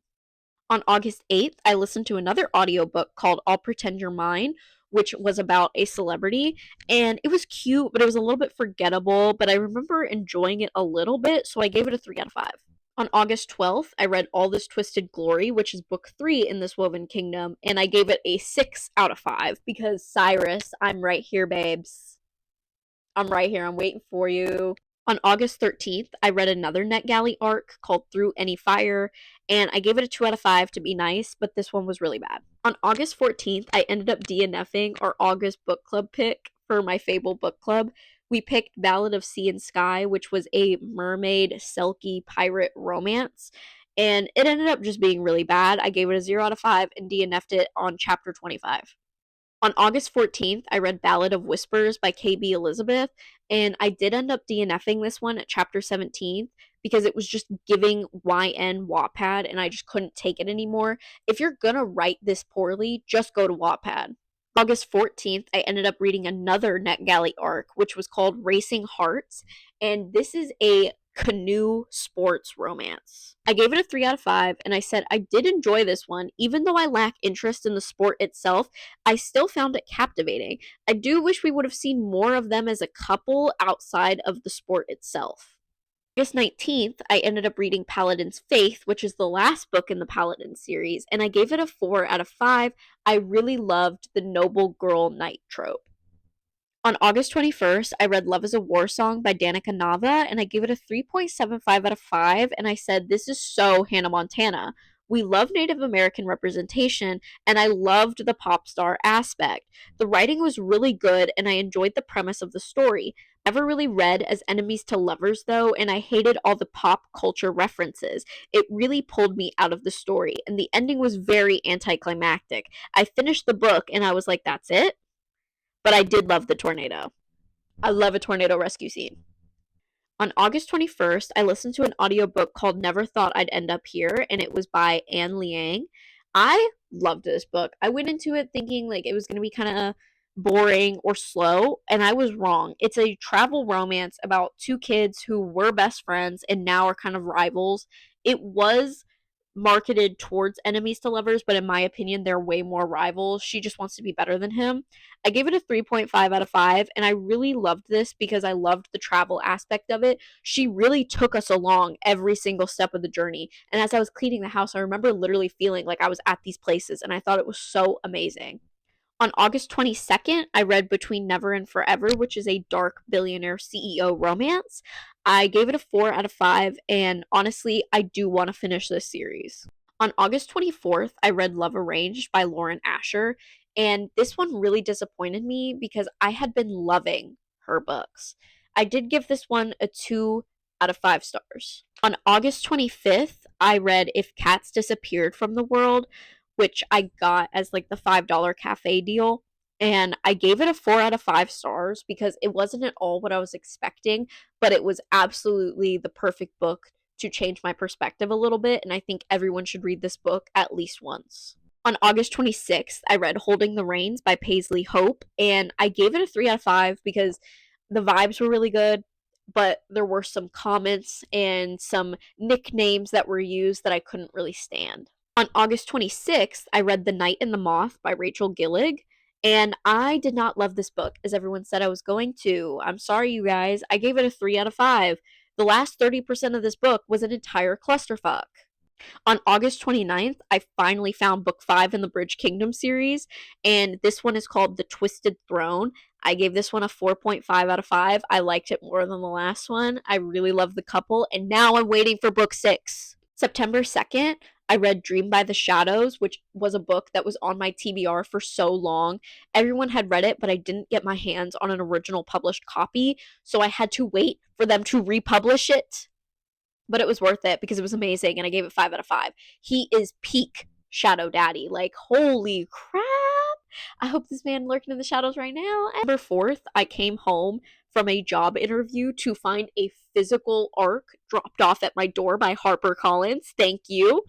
On August 8th, I listened to another audiobook called I'll Pretend You're Mine, which was about a celebrity. And it was cute, but it was a little bit forgettable. But I remember enjoying it a little bit, so I gave it a 3 out of 5. On August 12th, I read All This Twisted Glory, which is book 3 in this Woven Kingdom, and I gave it a 6 out of 5 because Cyrus, I'm right here, babes. I'm right here. I'm waiting for you. On August 13th, I read another NetGalley arc called Through Any Fire, and I gave it a 2 out of 5 to be nice, but this one was really bad. On August 14th, I ended up DNFing our August book club pick for my Fable book club. We picked Ballad of Sea and Sky, which was a mermaid, selkie, pirate romance, and it ended up just being really bad. I gave it a 0 out of 5 and DNF'd it on chapter 25. On August 14th, I read Ballad of Whispers by KB Elizabeth, and I did end up DNFing this one at chapter 17 because it was just giving YN Wattpad, and I just couldn't take it anymore. If you're gonna write this poorly, just go to Wattpad. August 14th, I ended up reading another NetGalley arc, which was called Racing Hearts, and this is a canoe sports romance. I gave it a 3 out of 5, and I said I did enjoy this one. Even though I lack interest in the sport itself, I still found it captivating. I do wish we would have seen more of them as a couple outside of the sport itself. August 19th, I ended up reading Paladin's Faith, which is the last book in the Paladin series, and I gave it a 4 out of 5. I really loved the noble girl knight trope. On August 21st, I read Love is a War Song by Danica Nava, and I gave it a 3.75 out of 5, and I said, this is so Hannah Montana. We love Native American representation, and I loved the pop star aspect. The writing was really good, and I enjoyed the premise of the story. Never really read As Enemies to Lovers, though, and I hated all the pop culture references. It really pulled me out of the story, and the ending was very anticlimactic. I finished the book, and I was like, that's it? But I did love the tornado. I love a tornado rescue scene. On August 21st, I listened to an audiobook called Never Thought I'd End Up Here, and it was by Anne Liang. I loved this book. I went into it thinking like it was going to be kind of boring or slow, and I was wrong. It's a travel romance about two kids who were best friends and now are kind of rivals. It was marketed towards enemies to lovers, but in my opinion, they're way more rivals. She just wants to be better than him. I gave it a 3.5 out of 5, and I really loved this because I loved the travel aspect of it. She really took us along every single step of the journey. And as I was cleaning the house, I remember literally feeling like I was at these places, and I thought it was so amazing. On August 22nd, I read Between Never and Forever, which is a dark billionaire CEO romance. I gave it a 4 out of 5, and honestly, I do want to finish this series. On August 24th, I read Love Arranged by Lauren Asher, and this one really disappointed me because I had been loving her books. I did give this one a 2 out of 5 stars. On August 25th, I read If Cats Disappeared from the World, which I got as like the $5 cafe deal. And I gave it a 4 out of 5 stars because it wasn't at all what I was expecting, but it was absolutely the perfect book to change my perspective a little bit, and I think everyone should read this book at least once. On August 26th, I read Holding the Reins by Paisley Hope, and I gave it a 3 out of 5 because the vibes were really good, but there were some comments and some nicknames that were used that I couldn't really stand. On August 26th, I read The Night and the Moth by Rachel Gillig, and I did not love this book, as everyone said I was going to. I'm sorry, you guys. I gave it a 3 out of 5. The last 30% of this book was an entire clusterfuck. On August 29th, I finally found book 5 in the Bridge Kingdom series, and this one is called The Twisted Throne. I gave this one a 4.5 out of 5. I liked it more than the last one. I really love the couple, and now I'm waiting for book 6. September 2nd, I read Dream by the Shadows, which was a book that was on my TBR for so long. Everyone had read it, but I didn't get my hands on an original published copy, so I had to wait for them to republish it. But it was worth it because it was amazing, and I gave it 5 out of 5. He is peak Shadow Daddy. Like, holy crap. I hope this man lurking in the shadows right now. November 4th, I came home from a job interview to find a physical arc dropped off at my door by HarperCollins. Thank you.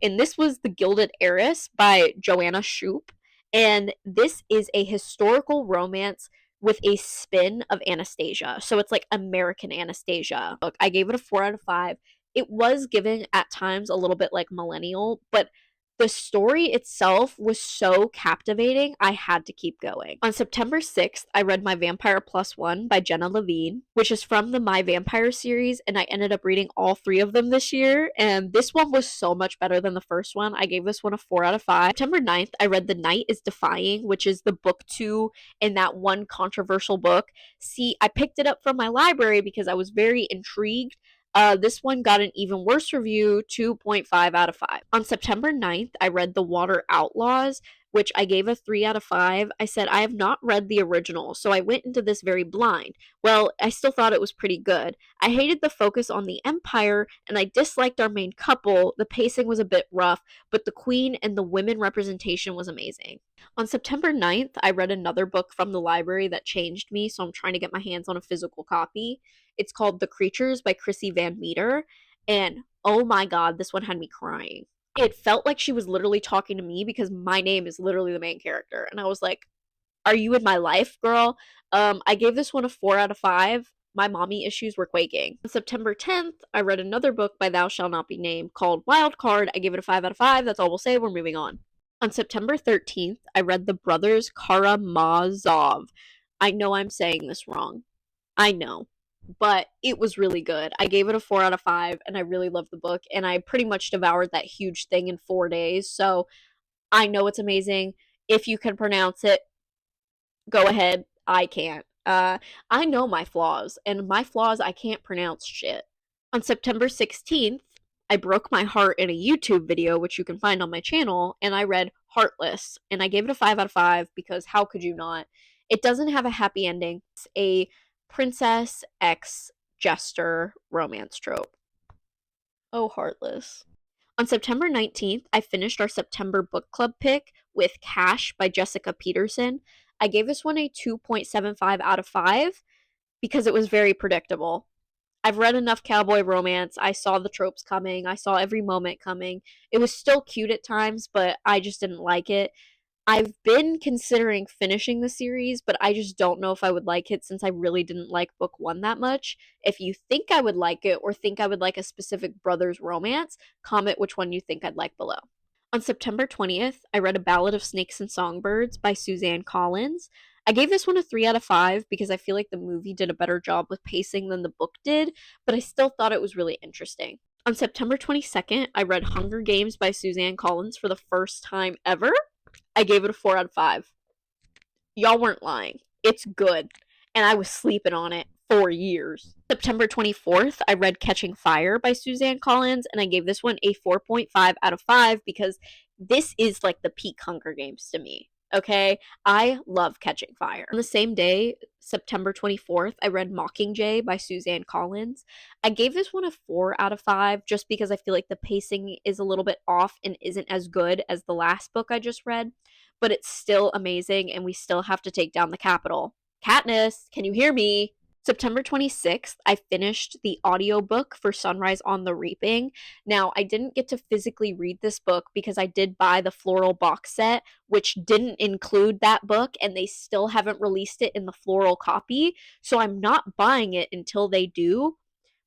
And this was The Gilded Heiress by Joanna Shoup. And this is a historical romance with a spin of Anastasia. So it's like American Anastasia. Look, I gave it a 4 out of 5. It was given at times a little bit like millennial, but the story itself was so captivating, I had to keep going. On September 6th, I read My Vampire Plus One by Jenna Levine, which is from the My Vampire series, and I ended up reading all 3 of them this year, and this one was so much better than the first one. I gave this one a 4 out of 5. September 9th, I read The Night is Defying, which is the book 2 in that one controversial book. See, I picked it up from my library because I was very intrigued. This one got an even worse review, 2.5 out of 5. On September 9th, I read The Water Outlaws, which I gave a 3 out of 5. I said I have not read the original, so I went into this very blind. Well, I still thought it was pretty good. I hated the focus on the Empire, and I disliked our main couple. The pacing was a bit rough, but the Queen and the women representation was amazing. On September 9th, I read another book from the library that changed me, so I'm trying to get my hands on a physical copy. It's called The Creatures by Chrissy Van Meter, and oh my god, this one had me crying. It felt like she was literally talking to me because my name is literally the main character, and I was like, are you in my life, girl? I gave this one a 4 out of 5. My mommy issues were quaking. On September 10th, I read another book by Thou Shall Not Be Named called Wild Card. I gave it a 5 out of 5. That's all we'll say. We're moving on. On September 13th, I read The Brothers Karamazov. I know I'm saying this wrong. I know. But it was really good. I gave it a 4 out of 5, and I really loved the book, and I pretty much devoured that huge thing in 4 days, so I know it's amazing. If you can pronounce it, go ahead. I can't. I know my flaws, and my flaws, I can't pronounce shit. On September 16th, I broke my heart in a YouTube video, which you can find on my channel, and I read Heartless, and I gave it a 5 out of 5 because how could you not? It doesn't have a happy ending. It's a princess ex jester romance trope. Oh, Heartless. On September 19th, I finished our September book club pick with Cash by Jessica Peterson. I gave this one a 2.75 out of 5 because it was very predictable. I've read enough cowboy romance. I saw the tropes coming. I saw every moment coming. It was still cute at times, but I just didn't like it. I've been considering finishing the series, but I just don't know if I would like it since I really didn't like book 1 that much. If you think I would like it or think I would like a specific brother's romance, comment which one you think I'd like below. On September 20th, I read A Ballad of Snakes and Songbirds by Suzanne Collins. I gave this one a 3 out of 5 because I feel like the movie did a better job with pacing than the book did, but I still thought it was really interesting. On September 22nd, I read Hunger Games by Suzanne Collins for the first time ever. I gave it a 4 out of 5. Y'all weren't lying. It's good. And I was sleeping on it for years. September 24th, I read Catching Fire by Suzanne Collins, and I gave this one a 4.5 out of 5 because this is like the peak Hunger Games to me. Okay? I love Catching Fire. On the same day, September 24th, I read Mockingjay by Suzanne Collins. I gave this one a 4 out of 5 just because I feel like the pacing is a little bit off and isn't as good as the last book I just read, but it's still amazing and we still have to take down the Capitol. Katniss, can you hear me? September 26th, I finished the audiobook for Sunrise on the Reaping. Now, I didn't get to physically read this book because I did buy the floral box set, which didn't include that book, and they still haven't released it in the floral copy. So I'm not buying it until they do.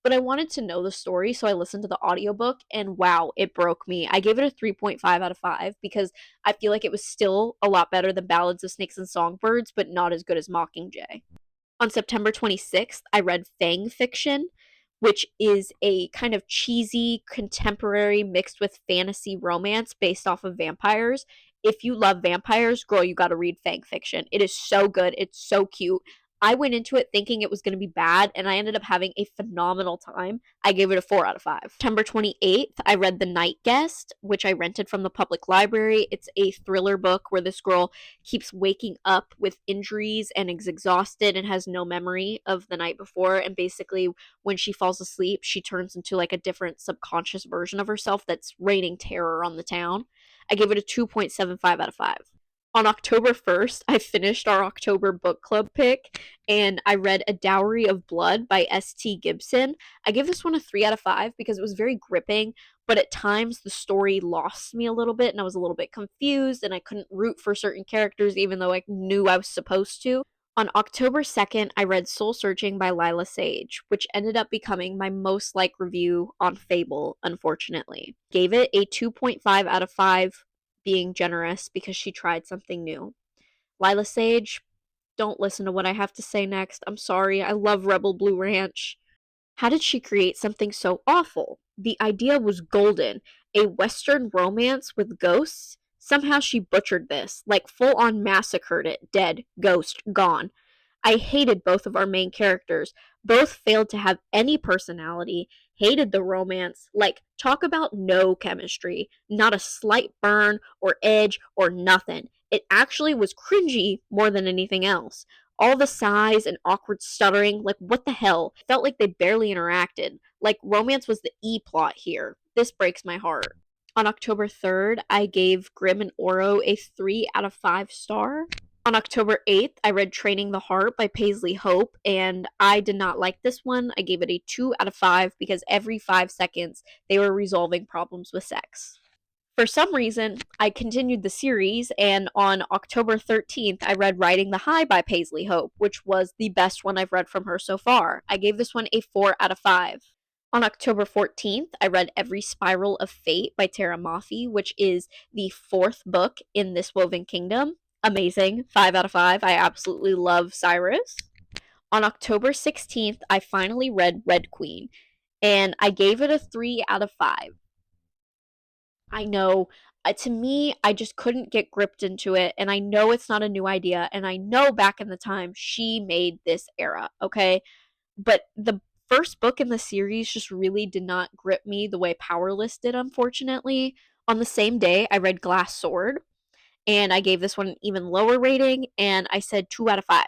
But I wanted to know the story, so I listened to the audiobook, and wow, it broke me. I gave it a 3.5 out of 5 because I feel like it was still a lot better than Ballads of Snakes and Songbirds, but not as good as Mockingjay. On September 26th, I read Fang Fiction, which is a kind of cheesy contemporary mixed with fantasy romance based off of vampires. If you love vampires, girl, you got to read Fang Fiction. It is so good. It's so cute. I went into it thinking it was going to be bad, and I ended up having a phenomenal time. I gave it a 4 out of 5. September 28th, I read The Night Guest, which I rented from the public library. It's a thriller book where this girl keeps waking up with injuries and is exhausted and has no memory of the night before. And basically, when she falls asleep, she turns into like a different subconscious version of herself that's raining terror on the town. I gave it a 2.75 out of 5. On October 1st, I finished our October book club pick and I read A Dowry of Blood by S.T. Gibson. I gave this one a 3 out of 5 because it was very gripping, but at times the story lost me a little bit and I was a little bit confused and I couldn't root for certain characters even though I knew I was supposed to. On October 2nd, I read Soul Searching by Lila Sage, which ended up becoming my most liked review on Fable, unfortunately. Gave it a 2.5 out of 5, being generous because she tried something new. Lila Sage, don't listen to what I have to say next. I'm sorry. I love Rebel Blue Ranch. How did she create something so awful? The idea was golden. A Western romance with ghosts? Somehow she butchered this, like full on massacred it. Dead, ghost, gone. I hated both of our main characters. Both failed to have any personality, hated the romance. Like, talk about no chemistry. Not a slight burn or edge or nothing. It actually was cringy more than anything else. All the sighs and awkward stuttering, like what the hell? Felt like they barely interacted. Like romance was the E plot here. This breaks my heart. On October 3rd, I gave Grimm and Oro a 3 out of 5 star. On October 8th, I read Training the Heart by Paisley Hope, and I did not like this one. I gave it a 2 out of 5 because every 5 seconds they were resolving problems with sex. For some reason, I continued the series, and on October 13th, I read Riding the High by Paisley Hope, which was the best one I've read from her so far. I gave this one a 4 out of 5. On October 14th, I read Every Spiral of Fate by Tara Mafi, which is the 4th book in This Woven Kingdom. Amazing. 5 out of 5. I absolutely love Cyrus. On October 16th, I finally read Red Queen, and I gave it a 3 out of 5. I know. To me, I just couldn't get gripped into it, and I know it's not a new idea, and I know back in the time she made this era, okay? But the first book in the series just really did not grip me the way Powerless did, unfortunately. On the same day, I read Glass Sword, and I gave this one an even lower rating, and I said 2 out of 5.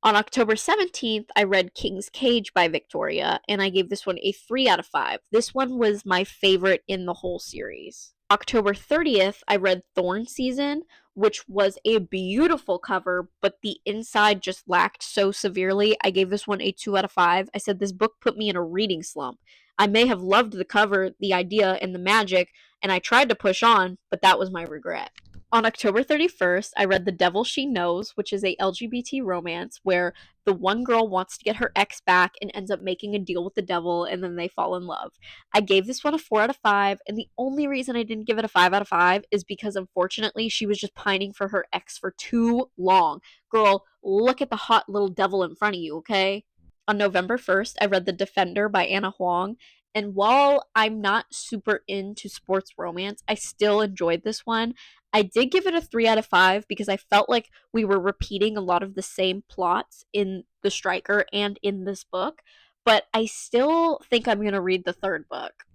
On October 17th, I read King's Cage by Victoria, and I gave this one a 3 out of 5. This one was my favorite in the whole series. October 30th, I read Thorn Season, which was a beautiful cover, but the inside just lacked so severely. I gave this one a 2 out of 5. I said this book put me in a reading slump. I may have loved the cover, the idea, and the magic, and I tried to push on, but that was my regret. On October 31st, I read The Devil She Knows, which is a LGBT romance where the one girl wants to get her ex back and ends up making a deal with the devil and then they fall in love. I gave this one a 4 out of 5, and the only reason I didn't give it a 5 out of 5 is because unfortunately she was just pining for her ex for too long. Girl, look at the hot little devil in front of you, okay? On November 1st, I read The Defender by Anna Huang, and while I'm not super into sports romance, I still enjoyed this one. I did give it a 3 out of 5 because I felt like we were repeating a lot of the same plots in The Striker and in this book, but I still think I'm going to read the third book.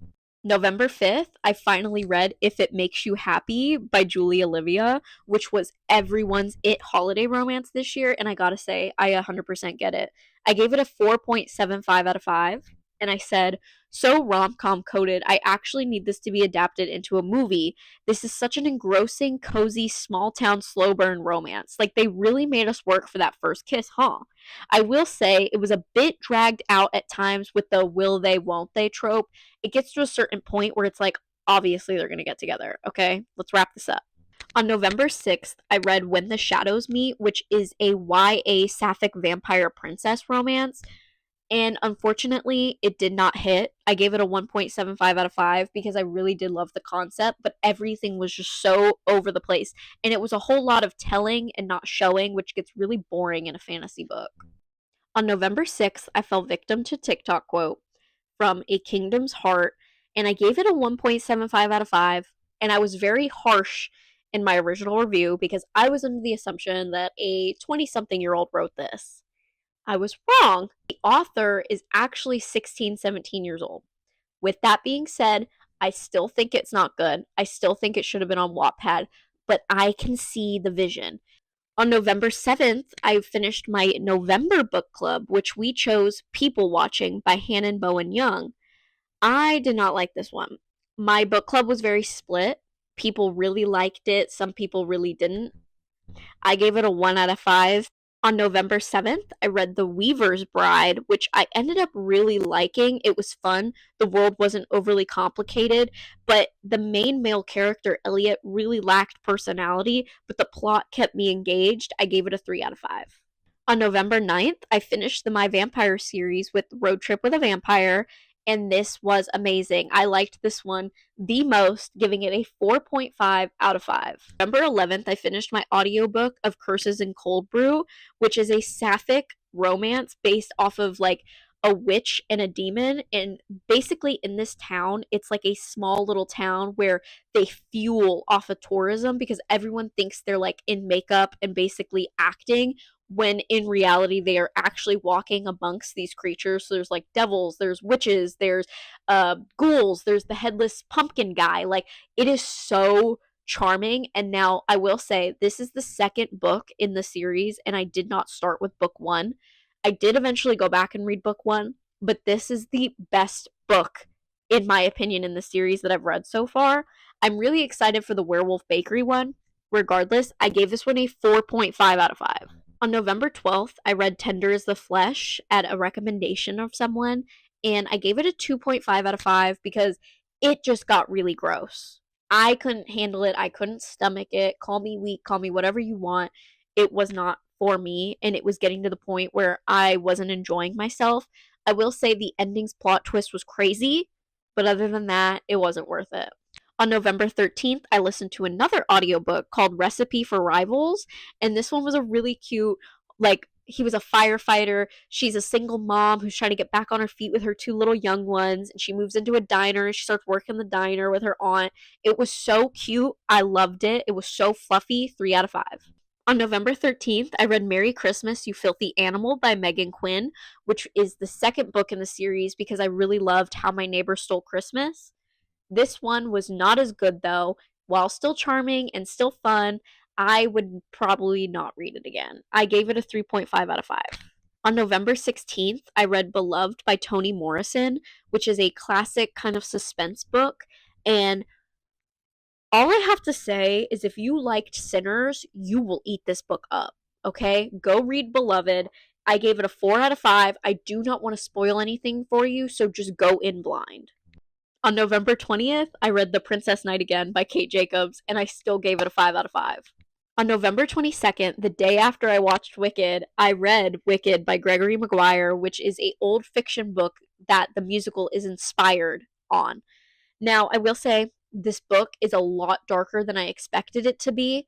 November 5th, I finally read If It Makes You Happy by Julie Olivia, which was everyone's it holiday romance this year, and I gotta say, I 100% get it. I gave it a 4.75 out of 5. and I said, so rom-com coded, I actually need this to be adapted into a movie. This is such an engrossing, cozy, small-town, slow burn romance. Like, they really made us work for that first kiss, huh? I will say it was a bit dragged out at times with the will they, won't they trope. It gets to a certain point where it's like, obviously they're going to get together, okay? Let's wrap this up. On November 6th, I read When the Shadows Meet, which is a YA sapphic vampire princess romance. And unfortunately, it did not hit. I gave it a 1.75 out of 5 because I really did love the concept, but everything was just so over the place. And it was a whole lot of telling and not showing, which gets really boring in a fantasy book. On November 6th, I fell victim to TikTok quote from A Kingdom's Heart, and I gave it a 1.75 out of 5. And I was very harsh in my original review because I was under the assumption that a 20-something-year-old wrote this. I was wrong. The author is actually 16, 17 years old. With that being said, I still think it's not good. I still think it should have been on Wattpad, but I can see the vision. On November 7th, I finished my November book club, which we chose People Watching by Hannon Bowen Young. I did not like this one. My book club was very split. People really liked it, some people really didn't. I gave it a 1 out of 5. On November 7th, I read The Weaver's Bride, which I ended up really liking. It was fun. The world wasn't overly complicated, but the main male character, Elliot, really lacked personality, but the plot kept me engaged. I gave it a 3 out of 5. On November 9th, I finished the My Vampire series with Road Trip with a Vampire, and this was amazing. I liked this one the most, giving it a 4.5 out of 5. November 11th, I finished my audiobook of Curses in Cold Brew, which is a sapphic romance based off of like a witch and a demon. And basically, in this town, it's like a small little town where they fuel off of tourism because everyone thinks they're like in makeup and basically acting, when in reality they are actually walking amongst these creatures. So there's like devils, there's witches, there's ghouls, there's the headless pumpkin guy. Like, it is so charming. And now I will say this is the second book in the series, and I did not start with book one. I did eventually go back and read book one, but this is the best book, in my opinion, in the series that I've read so far. I'm really excited for the Werewolf Bakery one. Regardless, I gave this one a 4.5 out of 5. On November 12th, I read Tender as the Flesh at a recommendation of someone, and I gave it a 2.5 out of 5 because it just got really gross. I couldn't handle it. I couldn't stomach it. Call me weak, call me whatever you want. It was not for me, and it was getting to the point where I wasn't enjoying myself. I will say the ending's plot twist was crazy, but other than that, it wasn't worth it. On November 13th, I listened to another audiobook called Recipe for Rivals, and this one was a really cute, like, he was a firefighter. She's a single mom who's trying to get back on her feet with her two little young ones, and she moves into a diner and she starts working the diner with her aunt. It was so cute. I loved it. It was so fluffy. 3 out of 5. On November 13th, I read Merry Christmas, You Filthy Animal by Megan Quinn, which is the second book in the series because I really loved How My Neighbor Stole Christmas. This one was not as good though. While still charming and still fun, I would probably not read it again. I gave it a 3.5 out of 5. On November 16th, I read Beloved by Toni Morrison, which is a classic kind of suspense book. And all I have to say is if you liked Sinners, you will eat this book up. Okay? Go read Beloved. I gave it a 4 out of 5. I do not want to spoil anything for you, so just go in blind. On November 20th, I read The Princess Knight Again by Kate Jacobs, and I still gave it a 5 out of 5. On November 22nd, the day after I watched Wicked, I read Wicked by Gregory Maguire, which is an old fiction book that the musical is inspired on. Now, I will say, this book is a lot darker than I expected it to be.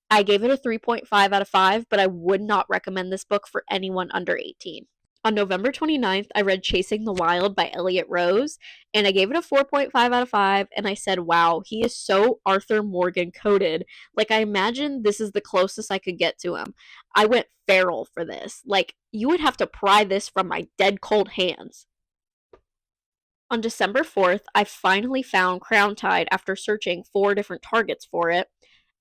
I gave it a 3.5 out of 5, but I would not recommend this book for anyone under 18. On November 29th, I read Chasing the Wild by Elliot Rose, and I gave it a 4.5 out of 5, and I said, wow, he is so Arthur Morgan coded. Like, I imagine this is the closest I could get to him. I went feral for this. Like, you would have to pry this from my dead cold hands. On December 4th, I finally found Crown Tide after searching 4 different Targets for it.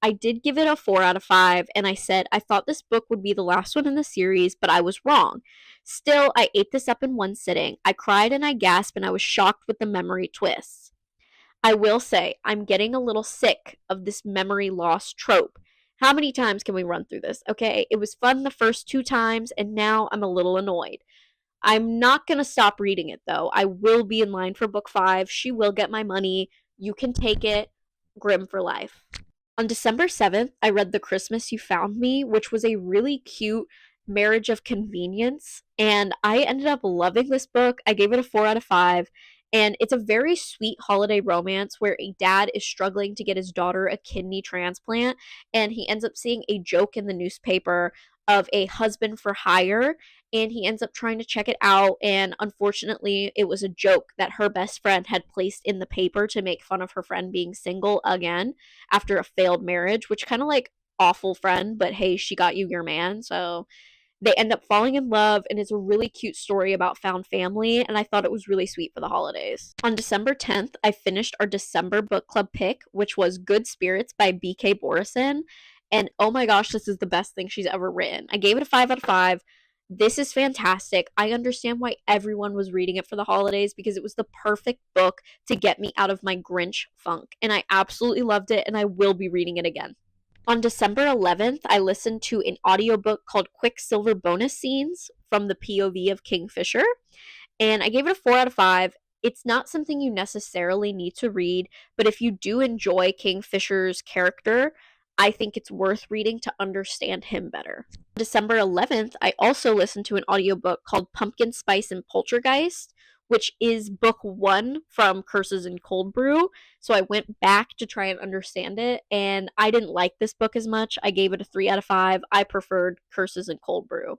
I did give it a 4 out of 5, and I said I thought this book would be the last one in the series, but I was wrong. Still, I ate this up in one sitting. I cried and I gasped, and I was shocked with the memory twists. I will say, I'm getting a little sick of this memory loss trope. How many times can we run through this? Okay, it was fun the first 2 times, and now I'm a little annoyed. I'm not going to stop reading it, though. I will be in line for book 5. She will get my money. You can take it. Grim for life. On December 7th, I read The Christmas You Found Me, which was a really cute marriage of convenience, and I ended up loving this book. I gave it a 4 out of 5, and it's a very sweet holiday romance where a dad is struggling to get his daughter a kidney transplant, and he ends up seeing a joke in the newspaper of a husband for hire, and he ends up trying to check it out, and unfortunately it was a joke that her best friend had placed in the paper to make fun of her friend being single again after a failed marriage, which kind of like awful friend, but hey, she got you your man. So they end up falling in love, and it's a really cute story about found family, and I thought it was really sweet for the holidays. On December 10th, I finished our December book club pick, which was Good Spirits by B.K. Borison, and oh my gosh, this is the best thing she's ever written. I gave it a 5 out of 5. This is fantastic. I understand why everyone was reading it for the holidays because it was the perfect book to get me out of my Grinch funk, and I absolutely loved it, and I will be reading it again. On December 11th, I listened to an audiobook called Quicksilver Bonus Scenes from the POV of Kingfisher, and I gave it a 4 out of 5. It's not something you necessarily need to read, but if you do enjoy Kingfisher's character, I think it's worth reading to understand him better. December 11th, I also listened to an audiobook called Pumpkin Spice and Poltergeist, which is book 1 from Curses and Cold Brew. So I went back to try and understand it, and I didn't like this book as much. I gave it a 3 out of 5. I preferred Curses and Cold Brew.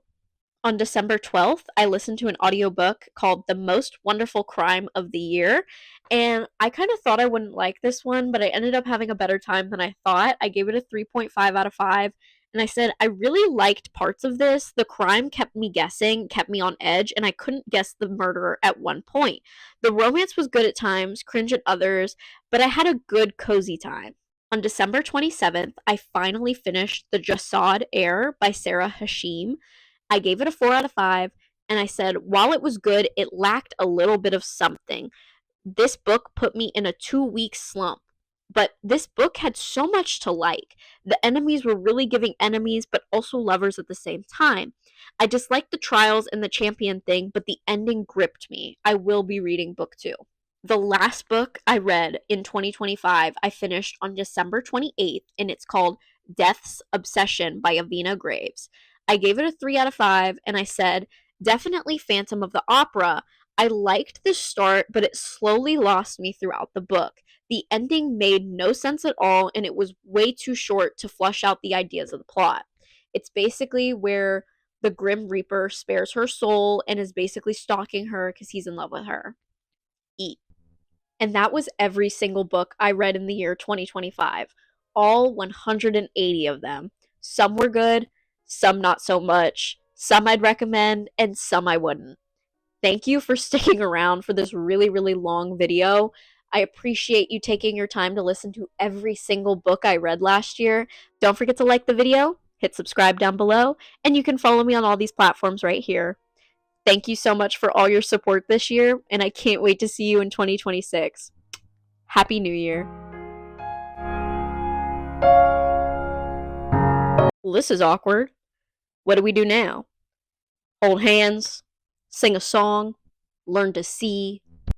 On December 12th, I listened to an audiobook called The Most Wonderful Crime of the Year, and I kind of thought I wouldn't like this one, but I ended up having a better time than I thought. I gave it a 3.5 out of 5, and I said I really liked parts of this. The crime kept me guessing, kept me on edge, and I couldn't guess the murderer at one point. The romance was good at times, cringe at others, but I had a good, cozy time. On December 27th, I finally finished The Jasad Heir by Sarah Hashim. I gave it a 4 out of 5, and I said, while it was good, it lacked a little bit of something. This book put me in a 2-week slump, but this book had so much to like. The enemies were really giving enemies, but also lovers at the same time. I disliked the trials and the champion thing, but the ending gripped me. I will be reading book 2. The last book I read in 2025, I finished on December 28th, and it's called Death's Obsession by Avina Graves. I gave it a 3 out of 5, and I said, definitely Phantom of the Opera. I liked the start, but it slowly lost me throughout the book. The ending made no sense at all, and it was way too short to flush out the ideas of the plot. It's basically where the Grim Reaper spares her soul and is basically stalking her because he's in love with her. Eat. And that was every single book I read in the year 2025. All 180 of them. Some were good, some not so much, some I'd recommend, and some I wouldn't. Thank you for sticking around for this really, really long video. I appreciate you taking your time to listen to every single book I read last year. Don't forget to like the video, hit subscribe down below, and you can follow me on all these platforms right here. Thank you so much for all your support this year, and I can't wait to see you in 2026. Happy New Year. Well, this is awkward. What do we do now? Hold hands, sing a song, learn to see,